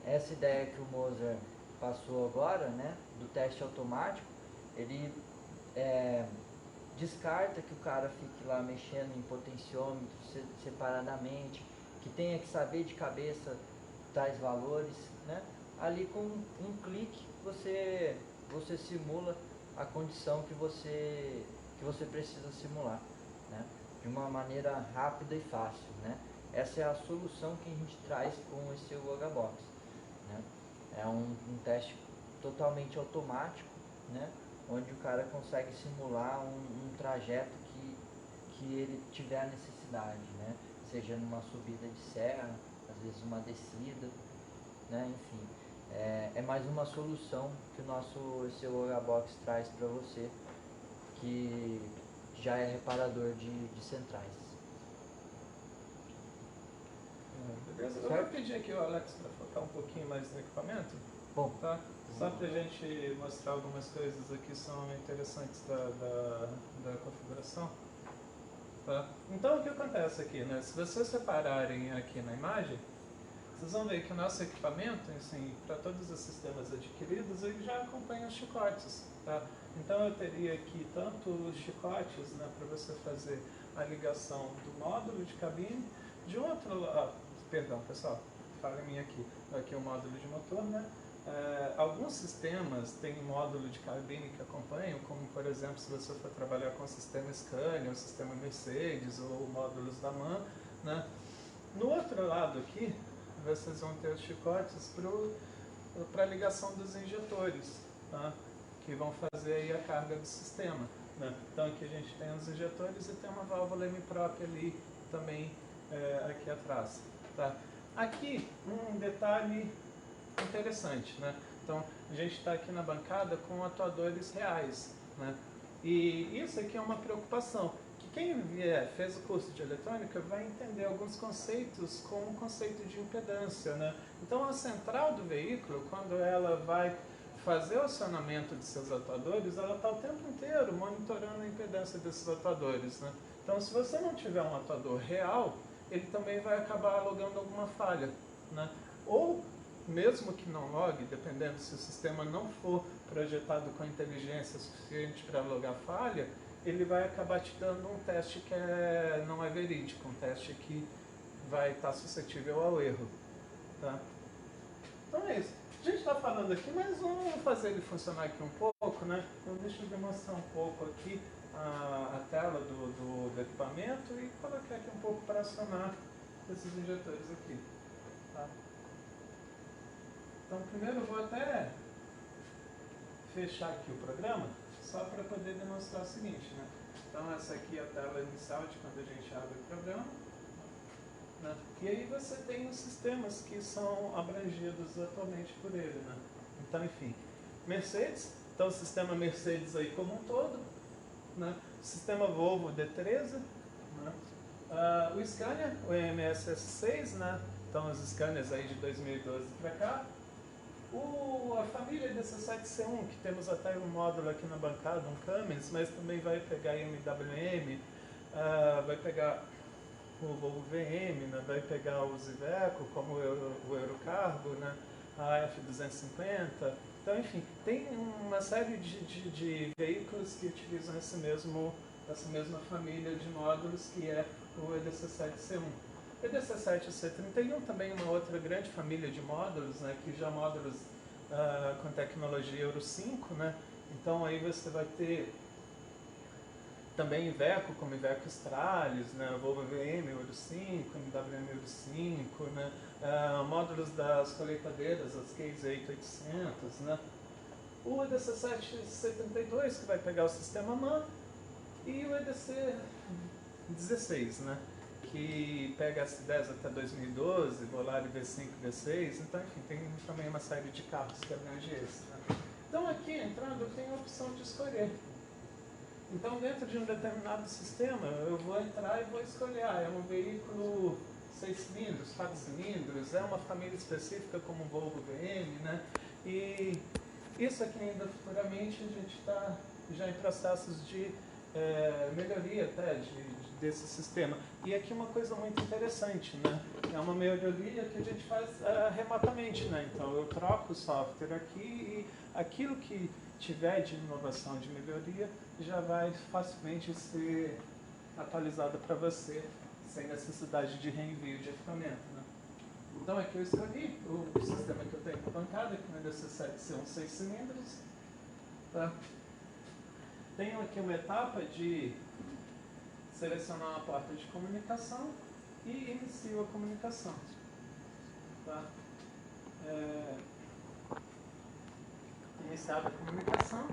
essa ideia que o Moser passou agora, né? Do teste automático, ele descarta que o cara fique lá mexendo em potenciômetros separadamente, que tenha que saber de cabeça tais valores, né? Ali com um clique você simula a condição que você precisa simular, né? De uma maneira rápida e fácil, né? Essa é a solução que a gente traz com esse UHBox, né? É um teste totalmente automático, né? Onde o cara consegue simular um trajeto que ele tiver a necessidade, né? Seja numa subida de serra, às vezes uma descida, né? Enfim, é mais uma solução que o nosso UHBox traz para você, que já é reparador de centrais. Beleza? Eu vou pedir aqui o Alex para focar um pouquinho mais no equipamento. Bom, tá? Só para a gente mostrar algumas coisas aqui que são interessantes da configuração. Tá? Então o que acontece aqui, né? Se vocês repararem aqui na imagem, vocês vão ver que o nosso equipamento, assim, para todos os sistemas adquiridos, ele já acompanha os chicotes. Tá? Então eu teria aqui tanto os chicotes, né, para você fazer a ligação do módulo de cabine, de outro lado, perdão pessoal, falha minha aqui é o módulo de motor, né? Alguns sistemas têm módulo de cabine que acompanham, como por exemplo se você for trabalhar com o sistema Scania, o sistema Mercedes ou módulos da MAN, né? No outro lado aqui, vocês vão ter os chicotes para a ligação dos injetores, tá? Que vão fazer aí a carga do sistema, né? Então aqui a gente tem os injetores e tem uma válvula M própria ali também aqui atrás. Tá? Aqui um detalhe interessante, né? Então a gente está aqui na bancada com atuadores reais, né? E isso aqui é uma preocupação, que quem fez o curso de eletrônica vai entender alguns conceitos como o conceito de impedância, né? Então a central do veículo, quando ela vai fazer o acionamento de seus atuadores, ela está o tempo inteiro monitorando a impedância desses atuadores, né? Então se você não tiver um atuador real, ele também vai acabar logando alguma falha, né? Ou, mesmo que não logue, dependendo se o sistema não for projetado com inteligência suficiente para logar falha, ele vai acabar te dando um teste que não é verídico, um teste que vai estar suscetível ao erro. Tá? Então é isso. A gente está falando aqui, mas vamos fazer ele funcionar aqui um pouco, né? Então deixa eu demonstrar um pouco aqui a tela do equipamento e colocar aqui um pouco para acionar esses injetores aqui. Tá? Então primeiro eu vou até fechar aqui o programa, só para poder demonstrar o seguinte, né? Então essa aqui é a tela inicial de quando a gente abre o programa, né? E aí você tem os sistemas que são abrangidos atualmente por ele, né? Então, enfim, Mercedes, então o sistema Mercedes aí como um todo, né? O sistema Volvo D13, né? O Scania, o MSS6, né? Então os Scanias aí de 2012 para cá. A família DC7C1, que temos até um módulo aqui na bancada, um Cummins, mas também vai pegar MWM, vai pegar o Volvo VM, né? Vai pegar o Iveco, como o Eurocargo, né? A F250. Então, enfim, tem uma série de veículos que utilizam essa mesma família de módulos, que é o EDC7C1. EDC7 e C31 também uma outra grande família de módulos, né, que já módulos com tecnologia Euro 5, né, então aí você vai ter também Iveco, como Iveco Stralis, né, Volvo VM Euro 5, MWM Euro 5, né, módulos das colheitadeiras, as Case 8800, né, o EDC7 C32, que vai pegar o sistema MAN, e o EDC 16, né, que pega S10 até 2012, Volare V5 V6, então enfim, tem também uma série de carros que abrange esse. Né? Então aqui, entrando, eu tenho a opção de escolher. Então dentro de um determinado sistema, eu vou entrar e vou escolher, é um veículo 6 cilindros, 4 cilindros, é uma família específica como o Volvo VM, né? E isso aqui ainda futuramente a gente está já em processos de melhoria até desse sistema. E aqui uma coisa muito interessante, né? É uma melhoria que a gente faz remotamente, né? Então eu troco o software aqui e aquilo que tiver de inovação, de melhoria, já vai facilmente ser atualizado para você, sem necessidade de reenvio de equipamento, né? Então aqui eu escolhi o sistema que eu tenho na bancada, que é o EDC7 são 6 cilindros, tá? Tenho aqui uma etapa de selecionar uma porta de comunicação e inicio a comunicação. Tá? Iniciada a comunicação,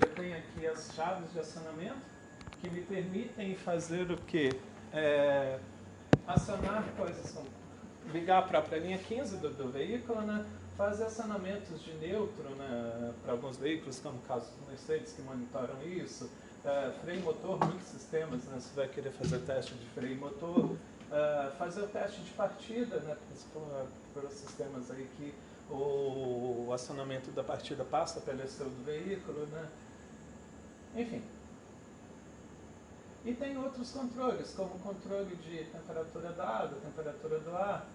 eu tenho aqui as chaves de acionamento que me permitem fazer o quê? Acionar coisas como ligar a própria linha 15 do veículo, né? Fazer acionamentos de neutro, né, para alguns veículos, como o caso do Mercedes, que monitoram isso, freio motor, muitos sistemas, né, você vai querer fazer teste de freio motor, fazer o teste de partida, né, pelos sistemas aí que o acionamento da partida passa pelo ECU do veículo, né, enfim. E tem outros controles, como o controle de temperatura da água, temperatura do ar,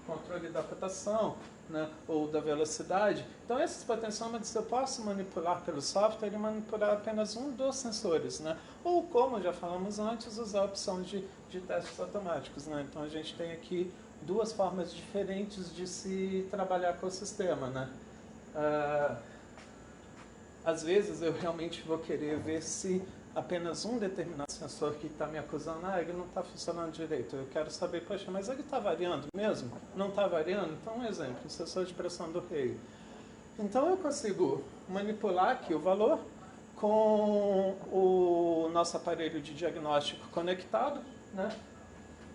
controle da rotação, né, ou da velocidade. Então esses potenciômetros eu posso manipular pelo software e manipular apenas um dos sensores, né? Ou como já falamos antes, usar a opção de testes automáticos, né? Então a gente tem aqui duas formas diferentes de se trabalhar com o sistema, né? Às vezes eu realmente vou querer ver se apenas um determinado sensor que está me acusando, ele não está funcionando direito. Eu quero saber, poxa, mas ele está variando mesmo? Não está variando? Então, um exemplo, o sensor de pressão do freio. Então, eu consigo manipular aqui o valor com o nosso aparelho de diagnóstico conectado, né?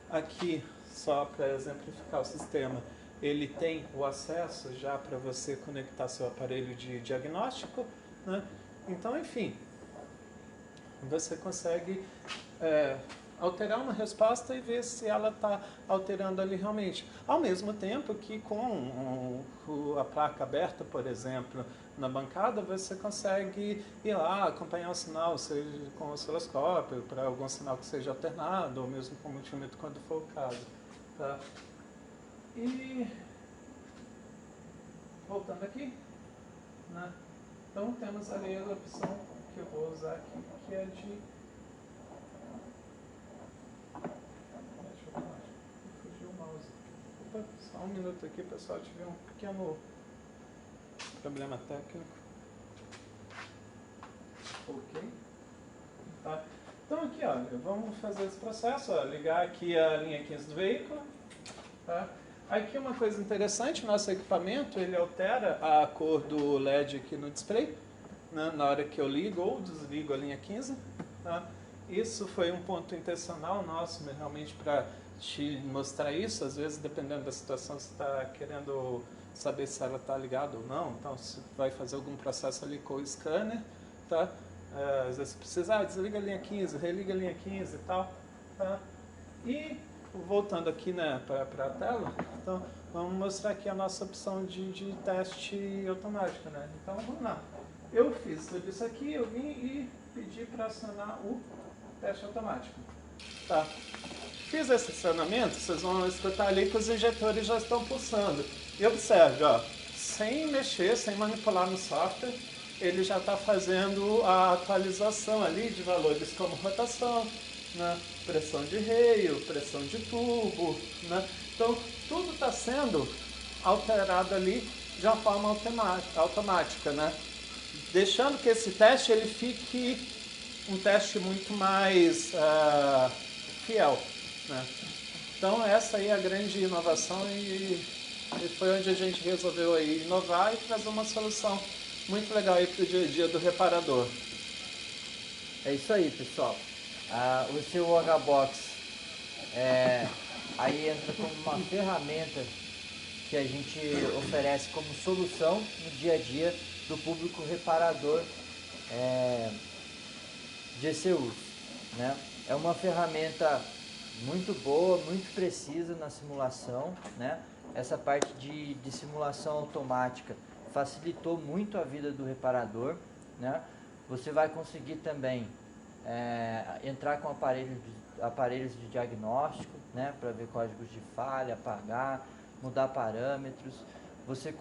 Aqui, só para exemplificar o sistema, ele tem o acesso já para você conectar seu aparelho de diagnóstico, né? Então, enfim, você consegue alterar uma resposta e ver se ela está alterando ali realmente. Ao mesmo tempo que com a placa aberta, por exemplo, na bancada, você consegue ir lá, acompanhar o sinal, seja com o osciloscópio, para algum sinal que seja alternado, ou mesmo com o multímetro, quando for o caso. Tá? E voltando aqui, né? Então temos ali a opção que eu vou usar aqui, que é de... Deixa eu ver, fugiu o mouse. Opa, só um minuto aqui, pessoal, tive um pequeno problema técnico. Ok. Tá. Então aqui, olha, vamos fazer esse processo, ó, ligar aqui a linha 15 do veículo. Tá? Aqui uma coisa interessante, nosso equipamento, ele altera a cor do LED aqui no display, né, na hora que eu ligo ou desligo a linha 15. Tá? Isso foi um ponto intencional nosso, realmente, para te mostrar isso. Às vezes, dependendo da situação, você está querendo saber se ela está ligada ou não. Então, você vai fazer algum processo ali com o scanner. Tá? Às vezes, você precisa, desliga a linha 15, religa a linha 15 e tal. Tá? E, voltando aqui, né, para a tela, então, vamos mostrar aqui a nossa opção de teste automático. Né? Então, vamos lá. Eu fiz tudo isso aqui, eu vim e pedi para acionar o teste automático. Tá. Fiz esse acionamento, vocês vão escutar ali que os injetores já estão pulsando. E observe, ó, sem mexer, sem manipular no software, ele já está fazendo a atualização ali de valores como rotação, né? Pressão de reio, pressão de tubo, né? Então tudo está sendo alterado ali de uma forma automática, né? Deixando que esse teste ele fique um teste muito mais fiel, né? Então essa aí é a grande inovação e foi onde a gente resolveu aí inovar e trazer uma solução muito legal aí para o dia a dia do reparador. É isso aí, pessoal. O seu HBox aí entra como uma ferramenta que a gente oferece como solução no dia a dia do público reparador de ECUs, né? É uma ferramenta muito boa, muito precisa na simulação, né? Essa parte de simulação automática facilitou muito a vida do reparador, né? Você vai conseguir também entrar com aparelhos de diagnóstico, né? Para ver códigos de falha, apagar, mudar parâmetros. Você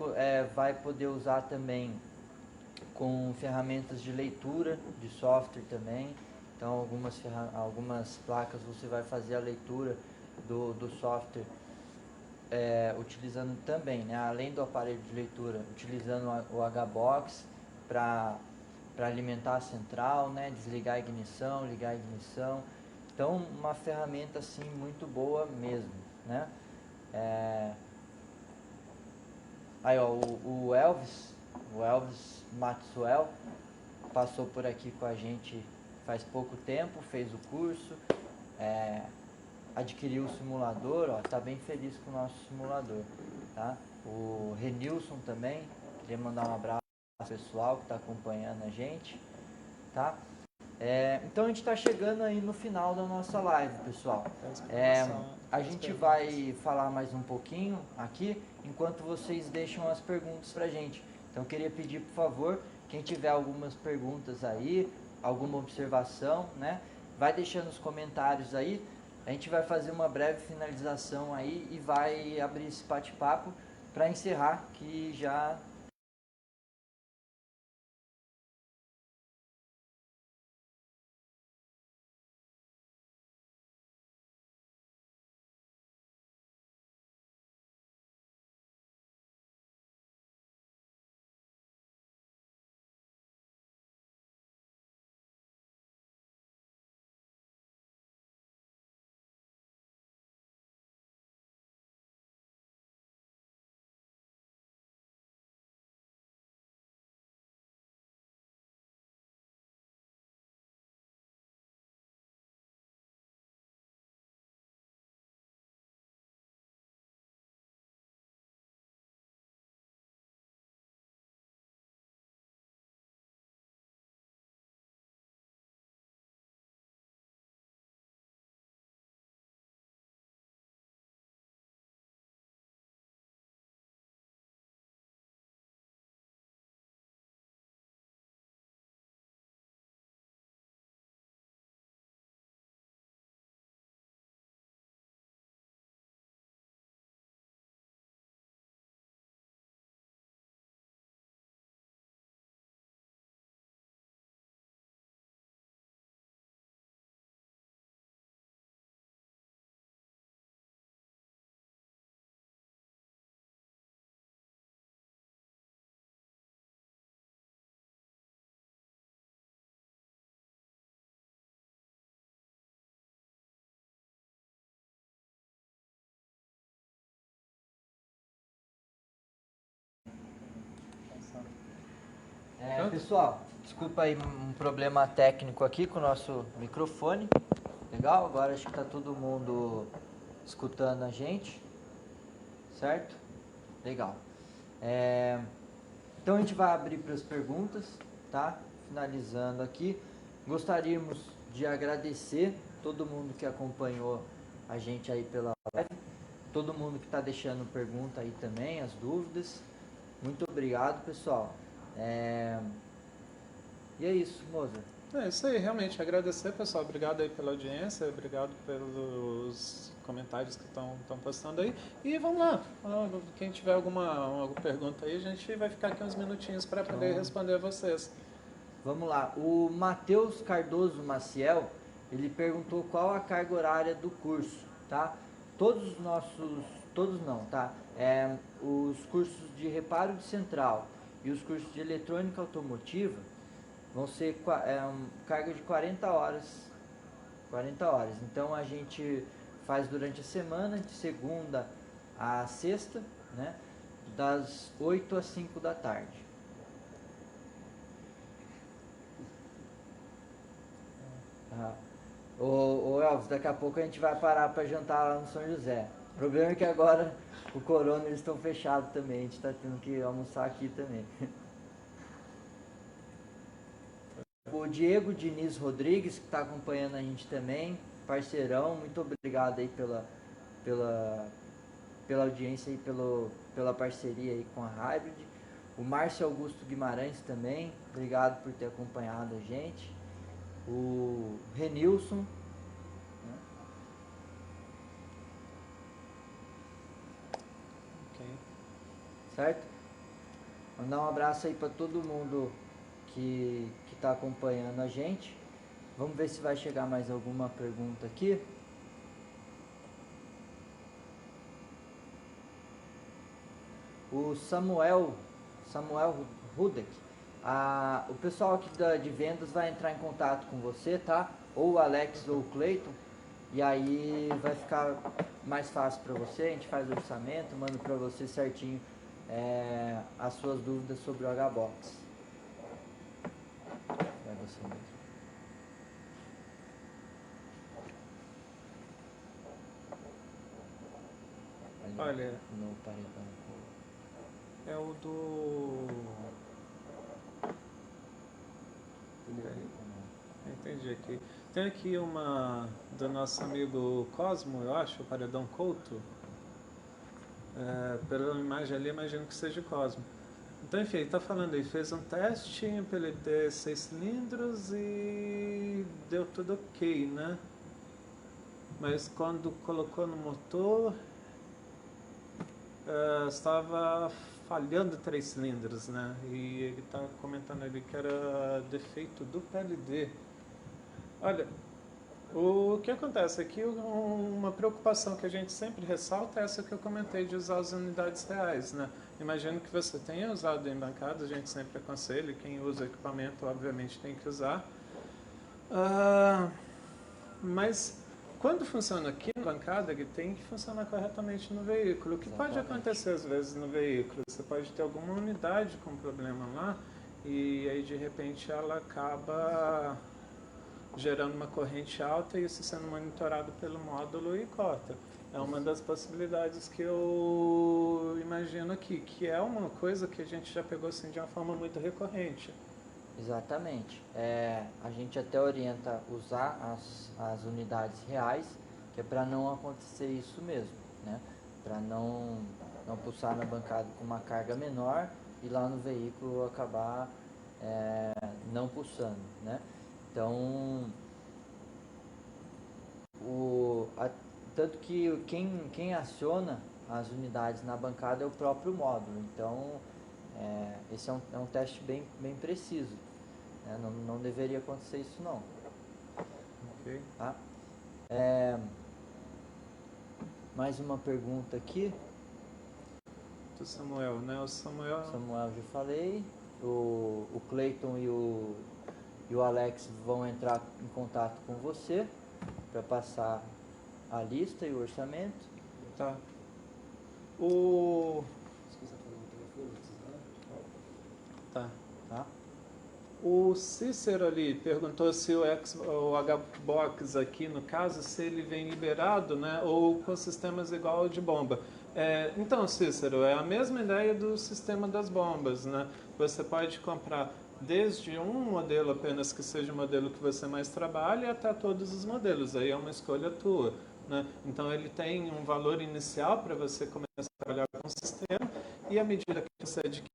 vai poder usar também com ferramentas de leitura de software também. Então algumas placas você vai fazer a leitura do software utilizando também, né, além do aparelho de leitura, utilizando o HBox para alimentar a central, né, desligar a ignição, ligar a ignição. Então uma ferramenta assim muito boa mesmo, né? Aí ó, o Elvis Maxwell passou por aqui com a gente faz pouco tempo, fez o curso, adquiriu o simulador, ó, tá bem feliz com o nosso simulador, tá? O Renilson também, queria mandar um abraço ao pessoal que está acompanhando a gente, tá? Então a gente está chegando aí no final da nossa live, pessoal. A gente vai falar mais um pouquinho aqui, enquanto vocês deixam as perguntas pra gente. Então eu queria pedir, por favor, quem tiver algumas perguntas aí, alguma observação, né? Vai deixando os comentários aí. A gente vai fazer uma breve finalização aí e vai abrir esse bate-papo para encerrar, que já... pessoal, desculpa aí um problema técnico aqui com o nosso microfone. Legal? Agora acho que está todo mundo escutando a gente, certo? Legal. Então a gente vai abrir para as perguntas, tá? Finalizando aqui. Gostaríamos de agradecer todo mundo que acompanhou a gente aí pela live, todo mundo que está deixando pergunta aí também, as dúvidas. Muito obrigado, pessoal. E é isso, Mozart. É isso aí, realmente. Agradecer, pessoal. Obrigado aí pela audiência, obrigado pelos comentários que estão postando aí. E vamos lá. Quem tiver alguma pergunta aí, a gente vai ficar aqui uns minutinhos para poder responder a vocês. Vamos lá. O Matheus Cardoso Maciel, ele perguntou qual a carga horária do curso, tá? Todos não, tá? Os cursos de reparo de central e os cursos de eletrônica automotiva vão ser carga de 40 horas. 40 horas. Então a gente faz durante a semana, de segunda a sexta, né? Das 8 às 5 da tarde. Ô Elvis, daqui a pouco a gente vai parar para jantar lá no São José. O problema é que agora o corona eles estão fechados também, a gente está tendo que almoçar aqui também. O Diego Diniz Rodrigues, que está acompanhando a gente também, parceirão, muito obrigado aí pela audiência e pela parceria aí com a Hybrid. O Márcio Augusto Guimarães também, obrigado por ter acompanhado a gente. O Renilson, né? Okay. Certo? Mandar um abraço aí para todo mundo que está acompanhando a gente. Vamos ver se vai chegar mais alguma pergunta aqui. O Samuel Rudek, o pessoal aqui de vendas vai entrar em contato com você, tá? Ou o Alex ou o Clayton, e aí vai ficar mais fácil para você. A gente faz o orçamento, manda para você certinho as suas dúvidas sobre o HBox. É você mesmo. Olha, no paredão. É o do... Entendi aqui. Tem aqui uma do nosso amigo Cosmo, eu acho, o paredão Couto. Pela imagem ali, imagino que seja Cosmo. Então, enfim, ele está falando aí, fez um teste em PLT 6 cilindros e deu tudo ok, né? Mas quando colocou no motor, estava falhando 3 cilindros, né? E ele está comentando ali que era defeito do PLD. Olha, o que acontece aqui, uma preocupação que a gente sempre ressalta é essa que eu comentei de usar as unidades reais, né? Imagino que você tenha usado em bancada, a gente sempre aconselha, quem usa equipamento obviamente tem que usar. Mas quando funciona aqui na bancada, ele tem que funcionar corretamente no veículo. O que pode acontecer às vezes no veículo? Você pode ter alguma unidade com problema lá e aí de repente ela acaba gerando uma corrente alta e isso sendo monitorado pelo módulo e corta. É uma das possibilidades que eu imagino aqui, que é uma coisa que a gente já pegou assim de uma forma muito recorrente. Exatamente. A gente até orienta usar as unidades reais, que é para não acontecer isso mesmo, né? Para não pulsar na bancada com uma carga menor e lá no veículo acabar não pulsando, né? Então, tanto que quem aciona as unidades na bancada é o próprio módulo. Então, esse é um teste bem preciso. Né? Não deveria acontecer isso não. Ok. Tá? Mais uma pergunta aqui. Do Samuel, né? O Samuel Já falei. O Clayton e o Alex vão entrar em contato com você para passar a lista e o orçamento. Tá. Tá? O Cícero ali perguntou se o HBox aqui, no caso, se ele vem liberado, né, ou com sistemas igual ao de bomba. Então, Cícero, é a mesma ideia do sistema das bombas, né? Você pode comprar desde um modelo apenas que seja o modelo que você mais trabalha até todos os modelos, aí é uma escolha tua, né? Então ele tem um valor inicial para você começar a trabalhar com o sistema e à medida que você adquire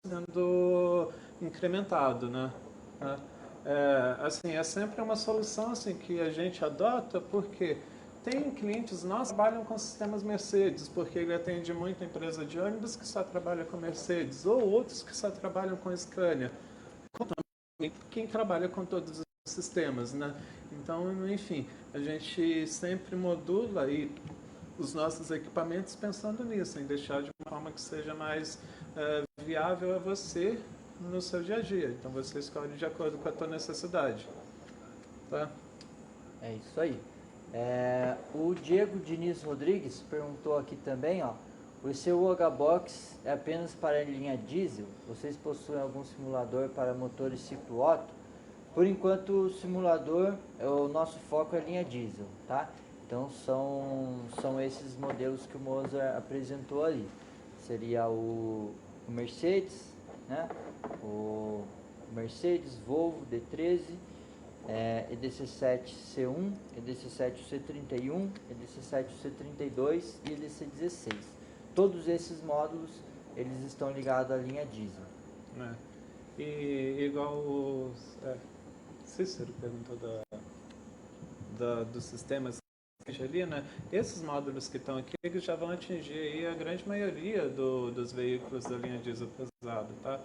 sendo incrementado, né? É sempre uma solução assim que a gente adota porque tem clientes nossos que trabalham com sistemas Mercedes, porque ele atende muita empresa de ônibus que só trabalha com Mercedes, ou outros que só trabalham com Scania. Quem trabalha com todos os sistemas, né? Então, enfim, a gente sempre modula aí os nossos equipamentos pensando nisso, em deixar de uma forma que seja mais viável a você no seu dia a dia. Então você escolhe de acordo com a tua necessidade, tá? É isso aí. O Diego Diniz Rodrigues perguntou aqui também, ó, o seu OHBox é apenas para a linha diesel? Vocês possuem algum simulador para motores ciclo Otto? Por enquanto o simulador, o nosso foco é a linha diesel, tá? Então são esses modelos que o Mozart apresentou ali. Seria o Mercedes, né? O Mercedes, Volvo, D13, EDC7C1, EDC7C31, EDC7C32 e EDC16. Todos esses módulos, eles estão ligados à linha diesel. E igual o Cícero perguntou dos sistemas ali, né? Esses módulos que estão aqui, eles já vão atingir aí a grande maioria dos veículos da linha diesel pesado, tá?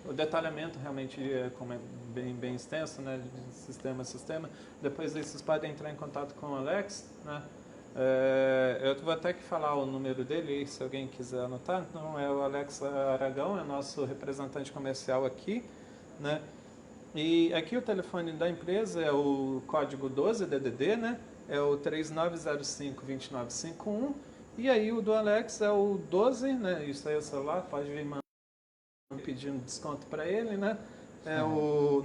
O detalhamento realmente como é bem extenso, né, de sistema a sistema. Depois vocês podem entrar em contato com o Alex, né? Eu vou até que falar o número dele, se alguém quiser anotar. Então, é o Alex Aragão, é nosso representante comercial aqui, né? E aqui o telefone da empresa é o código 12DDD, né? É o 3905-2951. E aí o do Alex é o 12, né? Isso aí é o celular, pode vir mandar pedindo desconto para ele, né? É o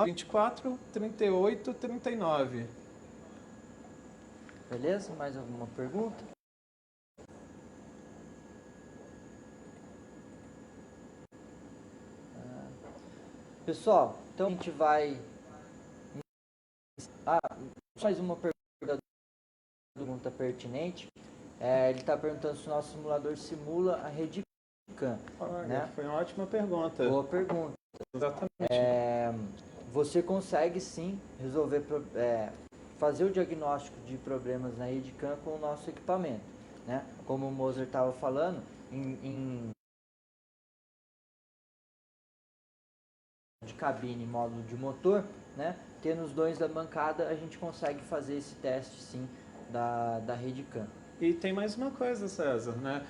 924-38-39. Beleza? Mais alguma pergunta? Pessoal, então a gente vai... mais uma pergunta pertinente. Ele está perguntando se o nosso simulador simula a rede CAN. Né? Foi uma ótima pergunta. Boa pergunta. Exatamente. Você consegue sim resolver, fazer o diagnóstico de problemas na rede CAN com o nosso equipamento. Né? Como o Mozart estava falando, de cabine e módulo de motor, né? Tendo os dois da bancada, a gente consegue fazer esse teste sim da rede CAN. E tem mais uma coisa, César, né?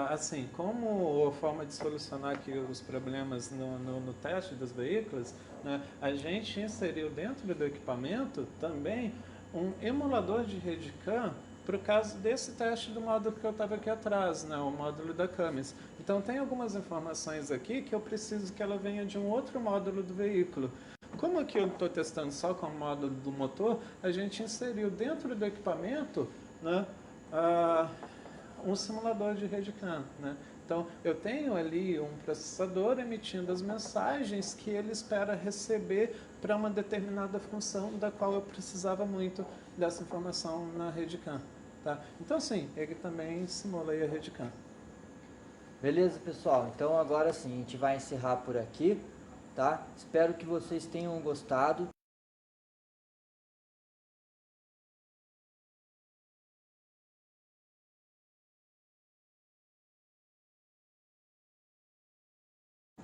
Assim, como a forma de solucionar aqui os problemas no teste dos veículos, né? A gente inseriu dentro do equipamento também um emulador de rede CAN para o caso desse teste do módulo que eu estava aqui atrás, né? O módulo da Camis. Então tem algumas informações aqui que eu preciso que ela venha de um outro módulo do veículo. Como aqui eu estou testando só com o módulo do motor, a gente inseriu dentro do equipamento, né? Um simulador de rede CAN, né? Então, eu tenho ali um processador emitindo as mensagens que ele espera receber para uma determinada função da qual eu precisava muito dessa informação na rede CAN, tá? Então, sim, ele também simula aí a rede CAN. Beleza, pessoal? Então, agora sim, a gente vai encerrar por aqui, tá? Espero que vocês tenham gostado.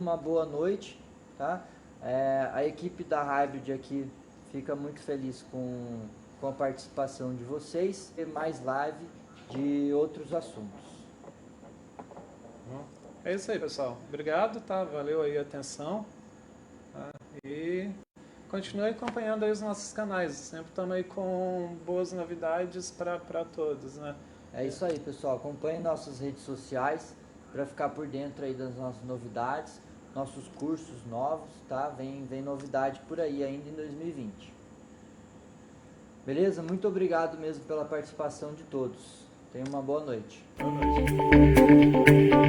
Uma boa noite, tá? A equipe da Hybrid aqui fica muito feliz com a participação de vocês e mais live de outros assuntos. É isso aí, pessoal. Obrigado, tá? Valeu aí a atenção. Tá? E continue acompanhando aí os nossos canais. Sempre estamos aí com boas novidades para todos, né? É isso aí, pessoal. Acompanhe nossas redes sociais para ficar por dentro aí das nossas novidades. Nossos cursos novos, tá? Vem novidade por aí ainda em 2020. Beleza? Muito obrigado mesmo pela participação de todos. Tenha uma boa noite. Boa noite.